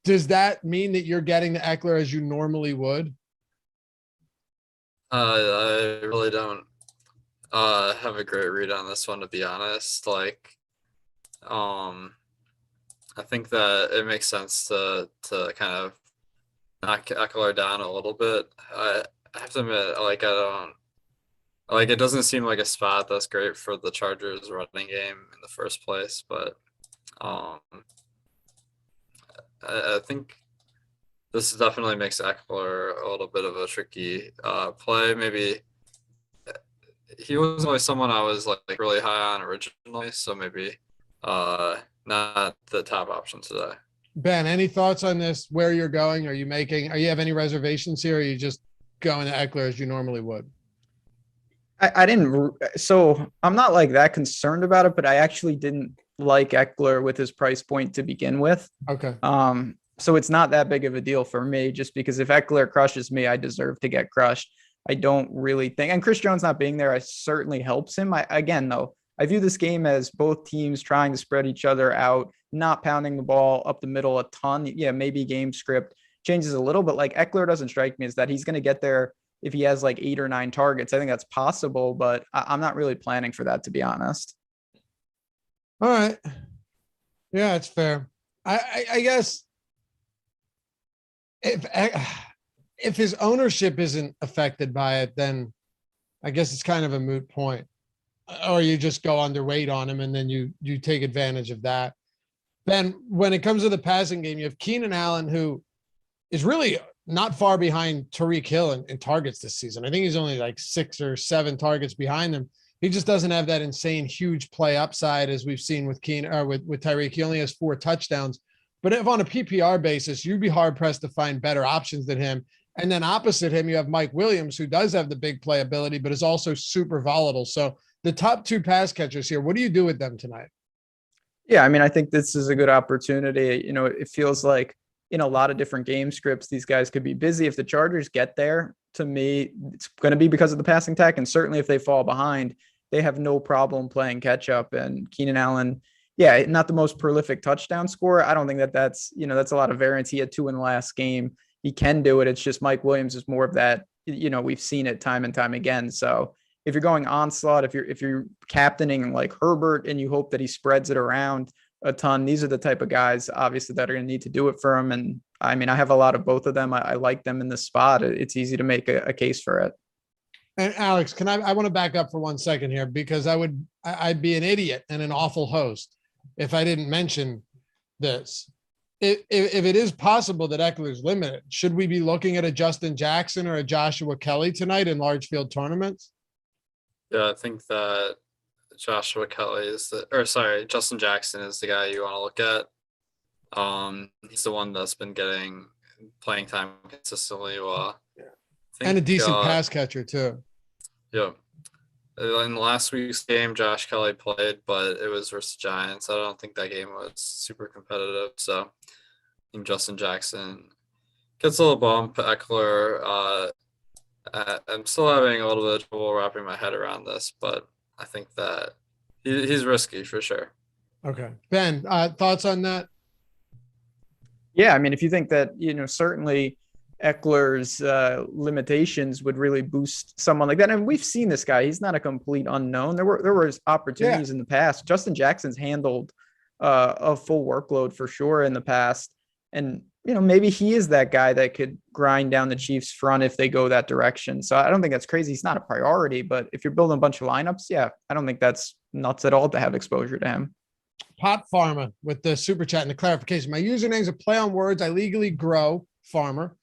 does that mean that you're getting the Ekeler as you normally would? I really don't have a great read on this one, to be honest. Like, I think that it makes sense to kind of knock Ekeler down a little bit. I have to admit, like, I don't like it. Doesn't seem like a spot that's great for the Chargers running game in the first place, but I think this definitely makes Ekeler a little bit of a tricky play. Maybe he wasn't really someone I was like really high on originally, so maybe not the top option today. Ben, any thoughts on this? Where you're going? Are you have any reservations here? Or are you just going to Ekeler as you normally would? I didn't. So I'm not like that concerned about it, but I actually didn't like Ekeler with his price point to begin with. Okay. So it's not that big of a deal for me, just because if Ekeler crushes me, I deserve to get crushed. I don't really think, and Chris Jones not being there, certainly helps him. Again, though, I view this game as both teams trying to spread each other out, not pounding the ball up the middle a ton. Yeah, maybe game script changes a little, but like Ekeler doesn't strike me as that he's going to get there if he has like 8 or 9 targets. I think that's possible, but I'm not really planning for that, to be honest. All right. Yeah, it's fair. I guess if his ownership isn't affected by it, then I guess it's kind of a moot point. Or you just go underweight on him and then you take advantage of that. Then when it comes to the passing game, you have Keenan Allen, who is really not far behind Tyreek Hill in targets this season. I think he's only like 6 or 7 targets behind him. He just doesn't have that insane huge play upside as we've seen with with Tyreek. He only has 4 touchdowns. But if on a PPR basis, you'd be hard pressed to find better options than him. And then opposite him, you have Mike Williams, who does have the big play ability, but is also super volatile. So the top 2 pass catchers here, what do you do with them tonight? Yeah, I mean, I think this is a good opportunity. You know, it feels like in a lot of different game scripts, these guys could be busy. If the Chargers get there, to me, it's going to be because of the passing attack. And certainly if they fall behind, they have no problem playing catch up. And Keenan Allen, yeah, not the most prolific touchdown scorer. I don't think that's a lot of variance. He had 2 in the last game. He can do it. It's just Mike Williams is more of that. We've seen it time and time again. So if you're going onslaught, if you're captaining like Herbert and you hope that he spreads it around a ton, these are the type of guys obviously that are going to need to do it for him. And I mean, I have a lot of both of them. I like them in this spot. It's easy to make a case for it. And Alex, I want to back up for 1 second here, because I'd be an idiot and an awful host if I didn't mention this. If it is possible that Ekeler's limited, should we be looking at a Justin Jackson or a Joshua Kelce tonight in large field tournaments? Yeah, I think that Justin Jackson is the guy you want to look at. He's the one that's been getting playing time consistently. And a decent pass catcher too. Yeah. In last week's game, Josh Kelly played, but it was versus Giants. I don't think that game was super competitive. So I think Justin Jackson gets a little bump. Ekeler, I'm still having a little bit of trouble wrapping my head around this, but I think that he's risky for sure. Okay. Ben, thoughts on that? Yeah, I mean, if you think that, certainly Eckler's limitations would really boost someone like that. And we've seen this guy; he's not a complete unknown. There was Yeah. opportunities in the past. Justin Jackson's handled a full workload for sure in the past, and maybe he is that guy that could grind down the Chiefs front if they go that direction. So I don't think that's crazy. He's not a priority, but if you're building a bunch of lineups, yeah, I don't think that's nuts at all to have exposure to him. Pot Pharma with the super chat and the clarification. My username is a play on words. I legally grow farmer,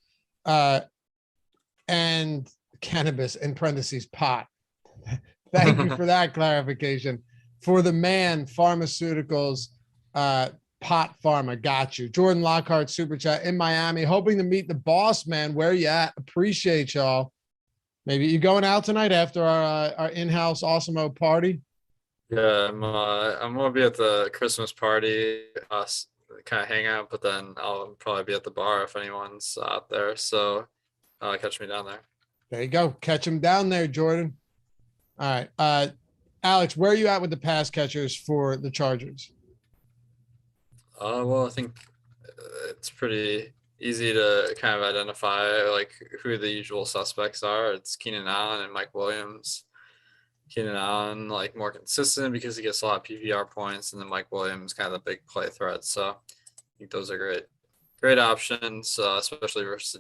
and cannabis in parentheses pot. Thank you for that clarification. For the man, pharmaceuticals, pot pharma. Got you. Jordan Lockhart super chat in Miami, hoping to meet the boss man. Where you at? Appreciate y'all. Maybe you going out tonight after our in-house Awesemo party? Yeah, I'm gonna be at the Christmas party, kind of hang out, but then I'll probably be at the bar if anyone's out there. So catch me down there. There you go. Catch him down there, Jordan. All right. Alex, where are you at with the pass catchers for the Chargers? Well, I think it's pretty easy to kind of identify like who the usual suspects are. It's Keenan Allen and Mike Williams. Keenan Allen, like, more consistent because he gets a lot of PPR points, and then Mike Williams, kind of the big play threat. So I think those are great options, especially versus the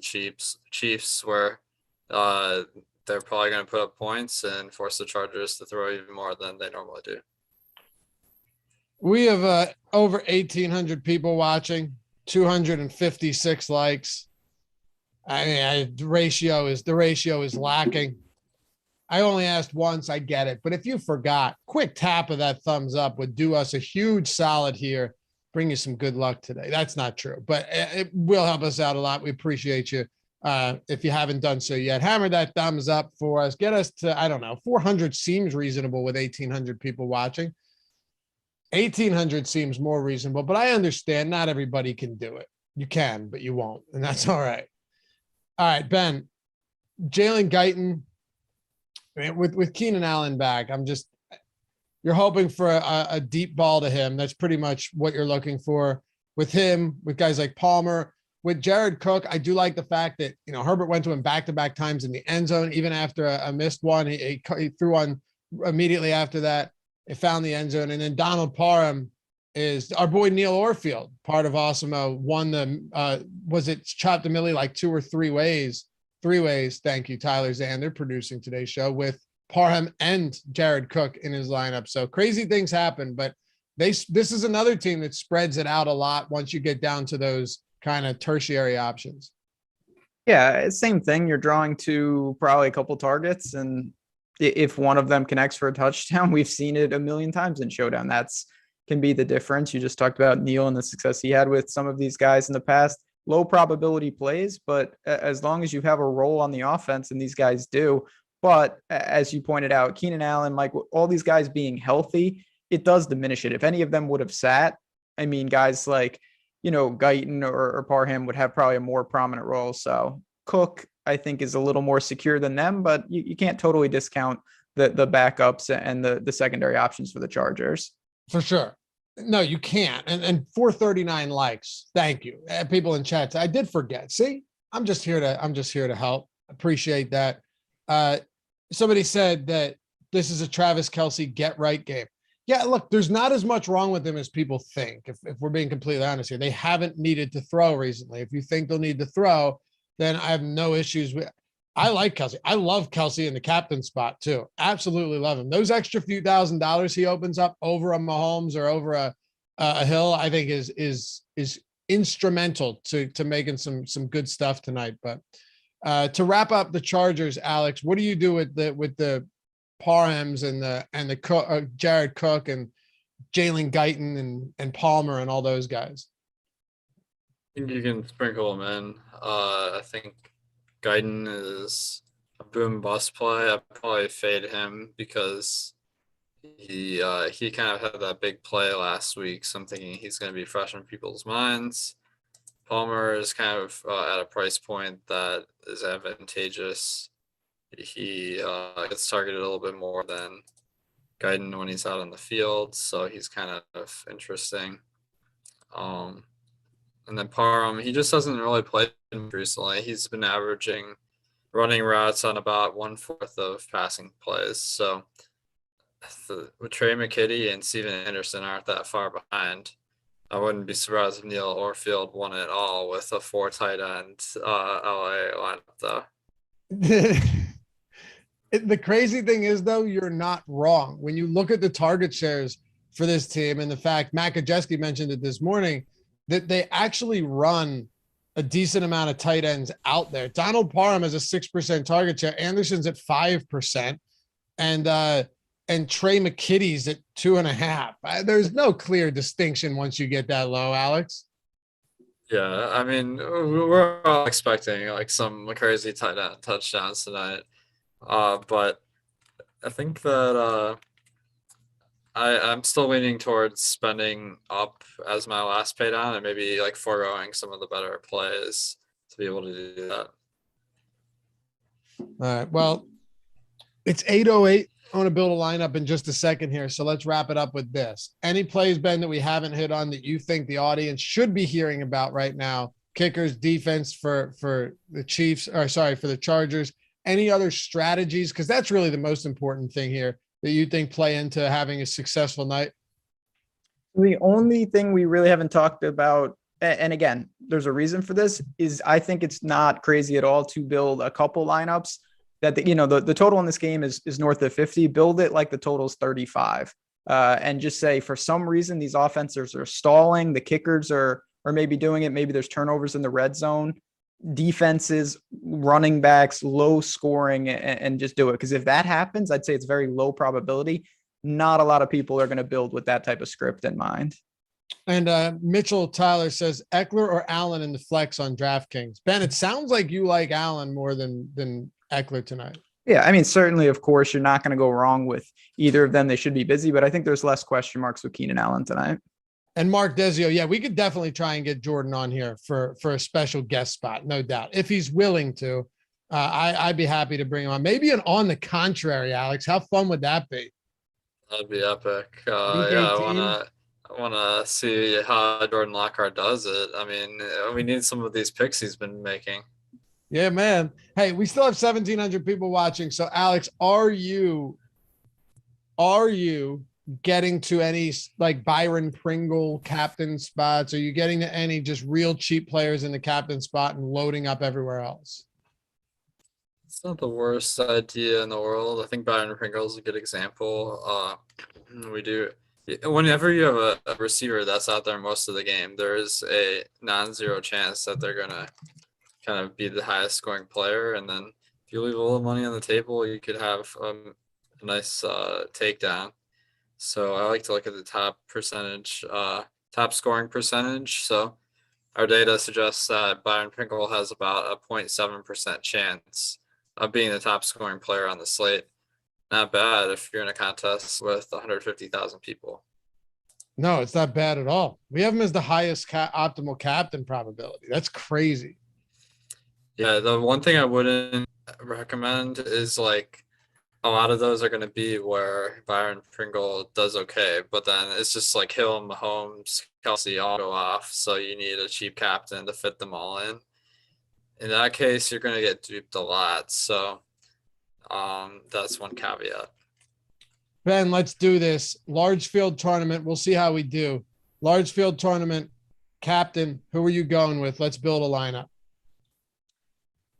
Chiefs, where they're probably going to put up points and force the Chargers to throw even more than they normally do. We have over 1,800 people watching, 256 likes. I mean, the ratio is lacking. I only asked once. I get it. But if you forgot, quick tap of that thumbs up would do us a huge solid here. Bring you some good luck today. That's not true, but it will help us out a lot. We appreciate you. If you haven't done so yet, hammer that thumbs up for us. Get us to, I don't know, 400 seems reasonable with 1,800 people watching. 1,800 seems more reasonable, but I understand not everybody can do it. You can, but you won't, and that's all right. All right, Ben, Jalen Guyton, with Keenan Allen back, you're hoping for a deep ball to him. That's pretty much what you're looking for with him, with guys like Palmer. With Jared Cook, I do like the fact that, Herbert went to him back-to-back times in the end zone, even after a missed one. He threw one immediately after that. It found the end zone. And then Donald Parham is our boy Neil Orfield, part of Awesemo, won the, was it Chop the Millie like 2 or 3 ways? 3 ways. Thank you, Tyler Zander, producing today's show with Parham and Jared Cook in his lineup. So crazy things happen, but this is another team that spreads it out a lot once you get down to those kind of tertiary options. Yeah, same thing. You're drawing to probably a couple targets, and if one of them connects for a touchdown, we've seen it a million times in Showdown. That's can be the difference. You just talked about Neil and the success he had with some of these guys in the past. Low probability plays, but as long as you have a role on the offense, and these guys do. But as you pointed out, Keenan Allen, Mike, all these guys being healthy, it does diminish it. If any of them would have sat, I mean, guys like, Guyton or Parham would have probably a more prominent role. So Cook, I think, is a little more secure than them, but you can't totally discount the backups and the secondary options for the Chargers. For sure. No, you can't. And 439 likes. Thank you. People in chats. I did forget. See, I'm just here to help. Appreciate that. Somebody said that this is a Travis Kelce get right game. Yeah, look, there's not as much wrong with him as people think. If we're being completely honest here, they haven't needed to throw recently. If you think they'll need to throw, then I have no issues with. I like Kelce. I love Kelce in the captain spot too. Absolutely love him. Those extra few $1,000s he opens up over a Mahomes or over a Hill, I think is instrumental to making some good stuff tonight. But to wrap up the Chargers, Alex, what do you do with the Parhams and the Cook, Jared Cook and Jalen Guyton and Palmer and all those guys? I think you can sprinkle them in. I think Guyton is a boom bust play. I probably fade him because he kind of had that big play last week, so I'm thinking he's going to be fresh in people's minds. Palmer is kind of at a price point that is advantageous. He gets targeted a little bit more than Guyton when he's out on the field, so he's kind of interesting. And then Parham, he just hasn't really played recently. He's been averaging running routes on about 1/4 of passing plays. So with Trey McKitty and Steven Anderson aren't that far behind. I wouldn't be surprised if Neal Orfield won it all with a 4 tight end LA lineup though. The crazy thing is, though, you're not wrong. When you look at the target shares for this team and the fact Matt Kajeski mentioned it this morning, that they actually run a decent amount of tight ends out there. Donald Parham has a 6% target share. Anderson's at 5%. And Trey McKitty's at 2.5. There's no clear distinction once you get that low, Alex. Yeah, I mean, we're all expecting like some crazy tight end touchdowns tonight. But I think that I'm still leaning towards spending up as my last pay down and maybe like foregoing some of the better plays to be able to do that. All right. Well, it's 8:08. I want to build a lineup in just a second here. So let's wrap it up with this. Any plays, Ben, that we haven't hit on that you think the audience should be hearing about right now? Kickers, defense for the Chiefs, or sorry, for the Chargers. Any other strategies? Because that's really the most important thing here that you think play into having a successful night. The only thing we really haven't talked about, and again, there's a reason for this, is I think it's not crazy at all to build a couple lineups that the total in this game is north of 50. Build it like the total's 35, and just say for some reason these offenses are stalling. The kickers are maybe doing it. Maybe there's turnovers in the red zone. Defenses, running backs, low scoring, and just do it. Because if that happens, I'd say it's very low probability. Not a lot of people are going to build with that type of script in mind. And Mitchell Tyler says Ekeler or Allen in the flex on DraftKings. Ben, it sounds like you like Allen more than Ekeler tonight. Yeah, I mean, certainly, of course, you're not going to go wrong with either of them. They should be busy, but I think there's less question marks with Keenan Allen tonight. And Mark Desio, yeah, we could definitely try and get Jordan on here for a special guest spot, no doubt. If he's willing to, I'd be happy to bring him on. Maybe an on the contrary, Alex. How fun would that be? That'd be epic. Yeah, I wanna see how Jordan Lockhart does it. I mean, we need some of these picks he's been making. Yeah, man. Hey, we still have 1,700 people watching. So, Alex, are you getting to any like Byron Pringle captain spots? Are you getting to any just real cheap players in the captain spot and loading up everywhere else? It's not the worst idea in the world. I think Byron Pringle is a good example. We do. Whenever you have a receiver that's out there most of the game, there is a non-zero chance that they're going to kind of be the highest scoring player. And then if you leave a little money on the table, you could have a nice takedown. So I like to look at the top scoring percentage. So our data suggests that Byron Pringle has about a 0.7% chance of being the top scoring player on the slate. Not bad if you're in a contest with 150,000 people. No, it's not bad at all. We have him as the highest optimal captain probability. That's crazy. Yeah, the one thing I wouldn't recommend is like a lot of those are going to be where Byron Pringle does okay, but then it's just like Hill, Mahomes, Kelce all go off, so you need a cheap captain to fit them all in. In that case, you're going to get duped a lot. So that's one caveat. Ben, let's do this. Large field tournament. We'll see how we do. Large field tournament. Captain, who are you going with? Let's build a lineup.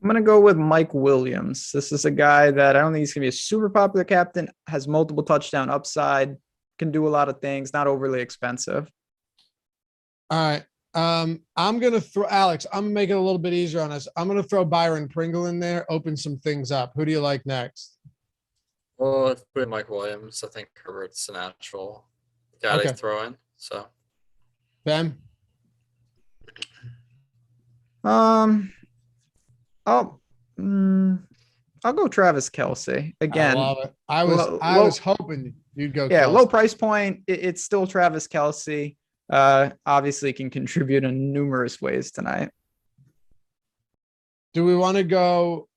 I'm going to go with Mike Williams. This is a guy that I don't think he's going to be a super popular captain, has multiple touchdown upside, can do a lot of things, not overly expensive. All right. I'm going to throw Alex. I'm going to make it a little bit easier on us. I'm going to throw Byron Pringle in there, open some things up. Who do you like next? Well, let's put Mike Williams. I think Herbert's a natural guy to throw in. So, Ben? I'll go Travis Kelce again. I love it. I was hoping you'd go. Yeah, Kelce. Low price point. It's still Travis Kelce. Obviously can contribute in numerous ways tonight. Do we want to go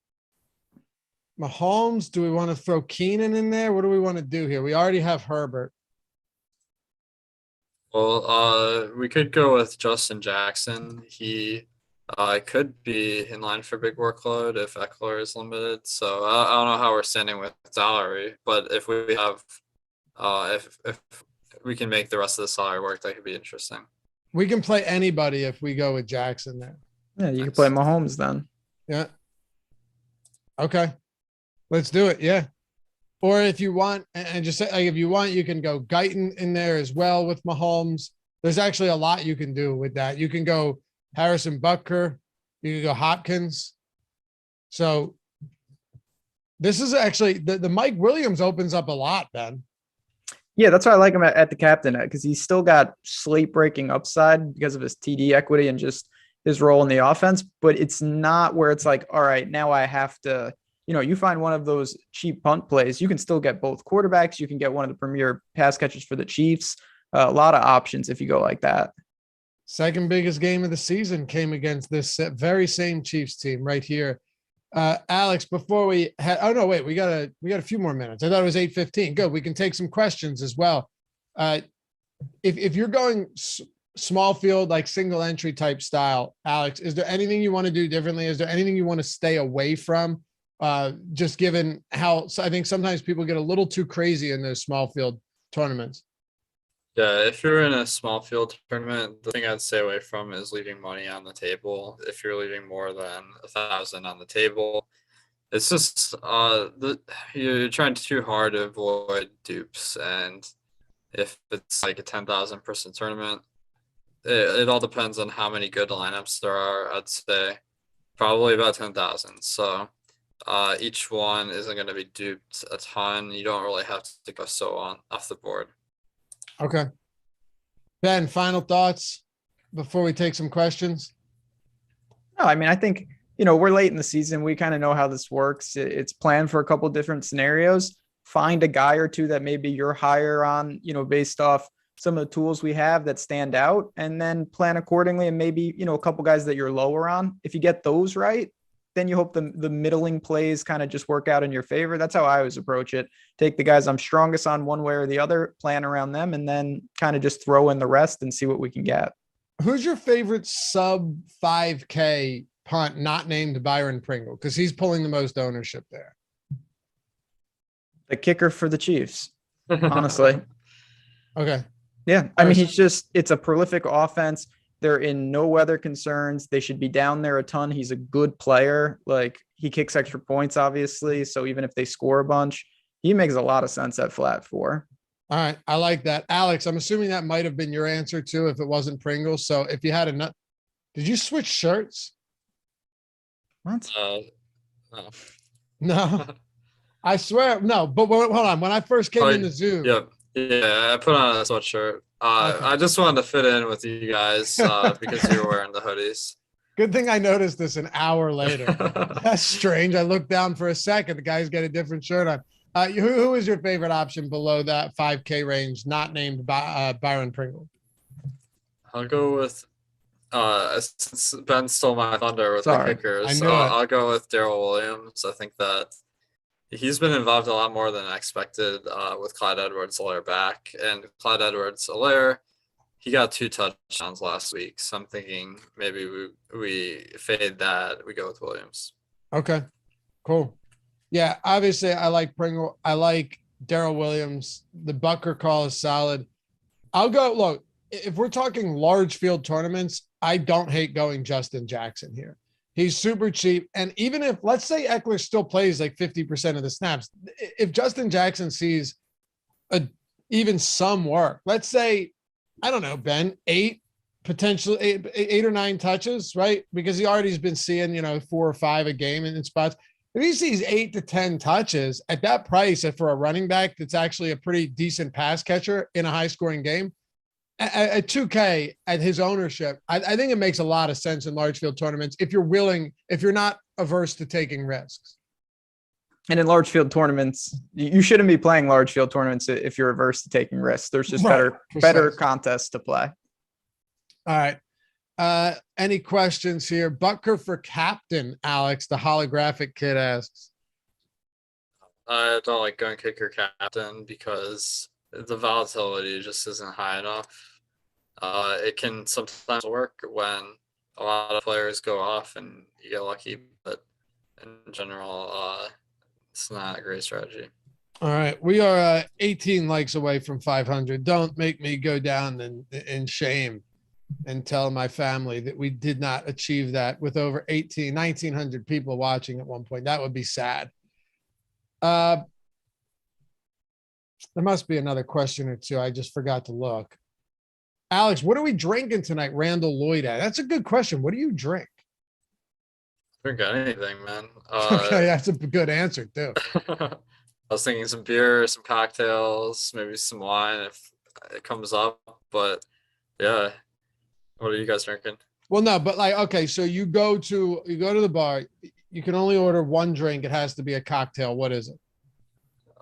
Mahomes? Do we want to throw Keenan in there? What do we want to do here? We already have Herbert. Well, we could go with Justin Jackson. He could be in line for big workload if Ekeler is limited. So I don't know how we're standing with salary, but if we have, if we can make the rest of the salary work, that could be interesting. We can play anybody if we go with Jackson there. Yeah, you can play Mahomes then. Yeah. Okay. Let's do it. Yeah. Or if you want, and just say, like, if you want, you can go Guyton in there as well with Mahomes. There's actually a lot you can do with that. You can go Harrison Butker. You can go Hopkins. So this is actually the Mike Williams opens up a lot, Ben. Yeah, that's why I like him at the captain because he's still got slate breaking upside because of his TD equity and just his role in the offense. But it's not where it's like, all right, now I have to, you find one of those cheap punt plays. You can still get both quarterbacks. You can get one of the premier pass catchers for the Chiefs. A lot of options if you go like that. Second biggest game of the season came against this very same Chiefs team right here. Alex, before we had, oh no, wait, we got a few more minutes. I thought it was 8:15. Good. We can take some questions as well. If you're going small field, like single entry type style, Alex, is there anything you want to do differently? Is there anything you want to stay away from? Just given how, so I think sometimes people get a little too crazy in those small field tournaments. Yeah, if you're in a small field tournament, the thing I'd stay away from is leaving money on the table. If you're leaving more than 1,000 on the table, it's just you're trying too hard to avoid dupes. And if it's like a 10,000 person tournament, it all depends on how many good lineups there are. I'd say probably about 10,000. So each one isn't going to be duped a ton. You don't really have to go so on off the board. Okay. Ben, final thoughts before we take some questions? No, I mean, I think, we're late in the season. We kind of know how this works. It's planned for a couple of different scenarios. Find a guy or two that maybe you're higher on, based off some of the tools we have that stand out, and then plan accordingly. And maybe, a couple guys that you're lower on. If you get those right, then you hope the middling plays kind of just work out in your favor. That's how I always approach it. Take the guys I'm strongest on one way or the other, plan around them, and then kind of just throw in the rest and see what we can get. Who's your favorite sub 5K punt not named Byron Pringle? Because he's pulling the most ownership there. The kicker for the Chiefs, honestly. Okay. Yeah. I mean, it's a prolific offense. They're in no weather concerns. They should be down there a ton. He's a good player. Like, he kicks extra points, obviously. So even if they score a bunch, he makes a lot of sense at flat 4. All right. I like that. Alex, I'm assuming that might have been your answer too, if it wasn't Pringle. So if you had did you switch shirts? What? No. No. I swear, no, but hold on. When I first came in the Zoom. Yep. Yeah, I put on a sweatshirt. Okay. I just wanted to fit in with you guys because you were wearing the hoodies. Good thing I noticed this an hour later. That's strange. I looked down for a second. The guy's got a different shirt on. Who is your favorite option below that 5K range, not named Byron Pringle? I'll go with since Ben stole my thunder with the kickers. I'll go with Darrell Williams. I think that he's been involved a lot more than I expected with Clyde Edwards-Helaire back. And Clyde Edwards-Helaire, he got 2 touchdowns last week. So I'm thinking maybe we fade that. We go with Williams. Okay, cool. Yeah, obviously I like Pringle. I like Darrell Williams. The Butker call is solid. I'll go, look, if we're talking large field tournaments, I don't hate going Justin Jackson here. He's super cheap. And even if, let's say Ekeler still plays like 50% of the snaps, if Justin Jackson sees even some work, let's say, I don't know, Ben, 8 or 9 touches, right? Because he already has been seeing, 4 or 5 a game in spots. If he sees 8 to 10 touches at that price for a running back that's actually a pretty decent pass catcher in a high scoring game, at 2K at his ownership, I think it makes a lot of sense in large field tournaments if you're not averse to taking risks. And in large field tournaments, you shouldn't be playing large field tournaments if you're averse to taking risks. There's just better contests to play. All right. Any questions here? Butker for captain, Alex, the holographic kid asks. I don't like going kicker captain because the volatility just isn't high enough. It can sometimes work when a lot of players go off and you get lucky, but in general, it's not a great strategy. All right. We are 18 likes away from 500. Don't make me go down in shame and tell my family that we did not achieve that with over 1,900 people watching at one point. That would be sad. There must be another question or two. I just forgot to look. Alex, what are we drinking tonight? Randall Lloyd at? That's a good question. What do you drink? Drink anything, man. Okay, that's a good answer too. I was thinking some beer, some cocktails, maybe some wine if it comes up. But yeah, what are you guys drinking? Well, no, but like, okay, so you go to the bar. You can only order one drink. It has to be a cocktail. What is it?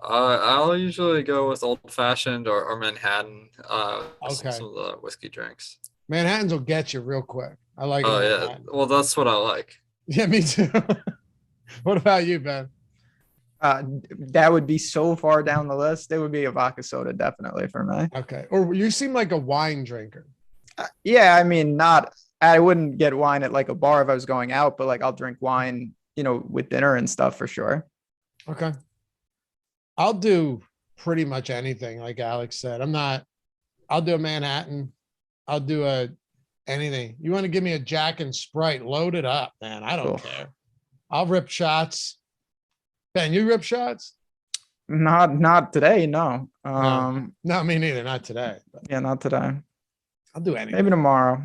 I'll usually go with old fashioned or Manhattan. Okay. Some of the whiskey drinks. Manhattans will get you real quick. I like. Oh yeah, Manhattan. well that's what I like. Yeah, me too. What about you, Ben? That would be so far down the list. It would be a vodka soda, definitely for me. Okay. Or you seem like a wine drinker. Yeah, I mean, I wouldn't get wine at like a bar if I was going out, but like I'll drink wine, with dinner and stuff for sure. Okay. I'll do pretty much anything, like Alex said. I'll do a Manhattan. I'll do anything. You want to give me a Jack and Sprite, load it up, man. I don't care. I'll rip shots. Ben, you rip shots? Not today, no. No, me neither. Not today. But yeah, not today. I'll do anything. Maybe tomorrow.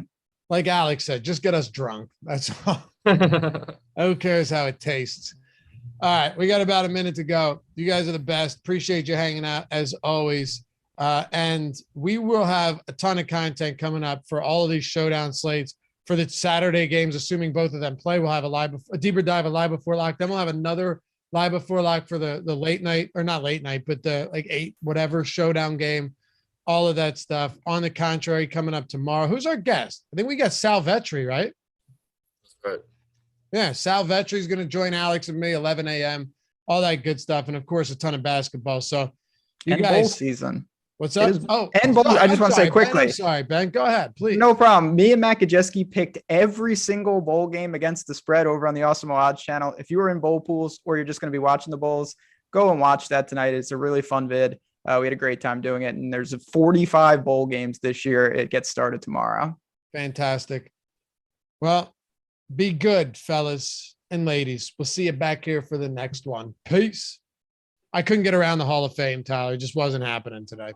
Like Alex said, just get us drunk. That's all. Who cares how it tastes? All right, we got about a minute to go. You guys are the best. Appreciate you hanging out as always. And we will have a ton of content coming up for all of these showdown slates for the Saturday games, assuming both of them play. We'll have a deeper dive, a live before lock. Then we'll have another live before lock for the late night, or not late night, but the like 8 whatever showdown game. All of that stuff. On the contrary, coming up tomorrow. Who's our guest? I think we got Sal Vetri, right? That's right. Yeah, Sal Vetri is going to join Alex and me 11 a.m. All that good stuff, and of course a ton of basketball. So you guys, bowl season. What's up? And bowl. I just want to say quickly. Ben, I'm sorry, Ben. Go ahead, please. No problem. Me and Matt Kajeski picked every single bowl game against the spread over on the Awesemo Odds channel. If you were in bowl pools or you're just going to be watching the bowls, go and watch that tonight. It's a really fun vid. We had a great time doing it, and there's 45 bowl games this year. It gets started tomorrow. Fantastic. Well, be good, fellas and ladies. We'll see you back here for the next one. Peace. I couldn't get around the Hall of Fame, Tyler. It just wasn't happening today.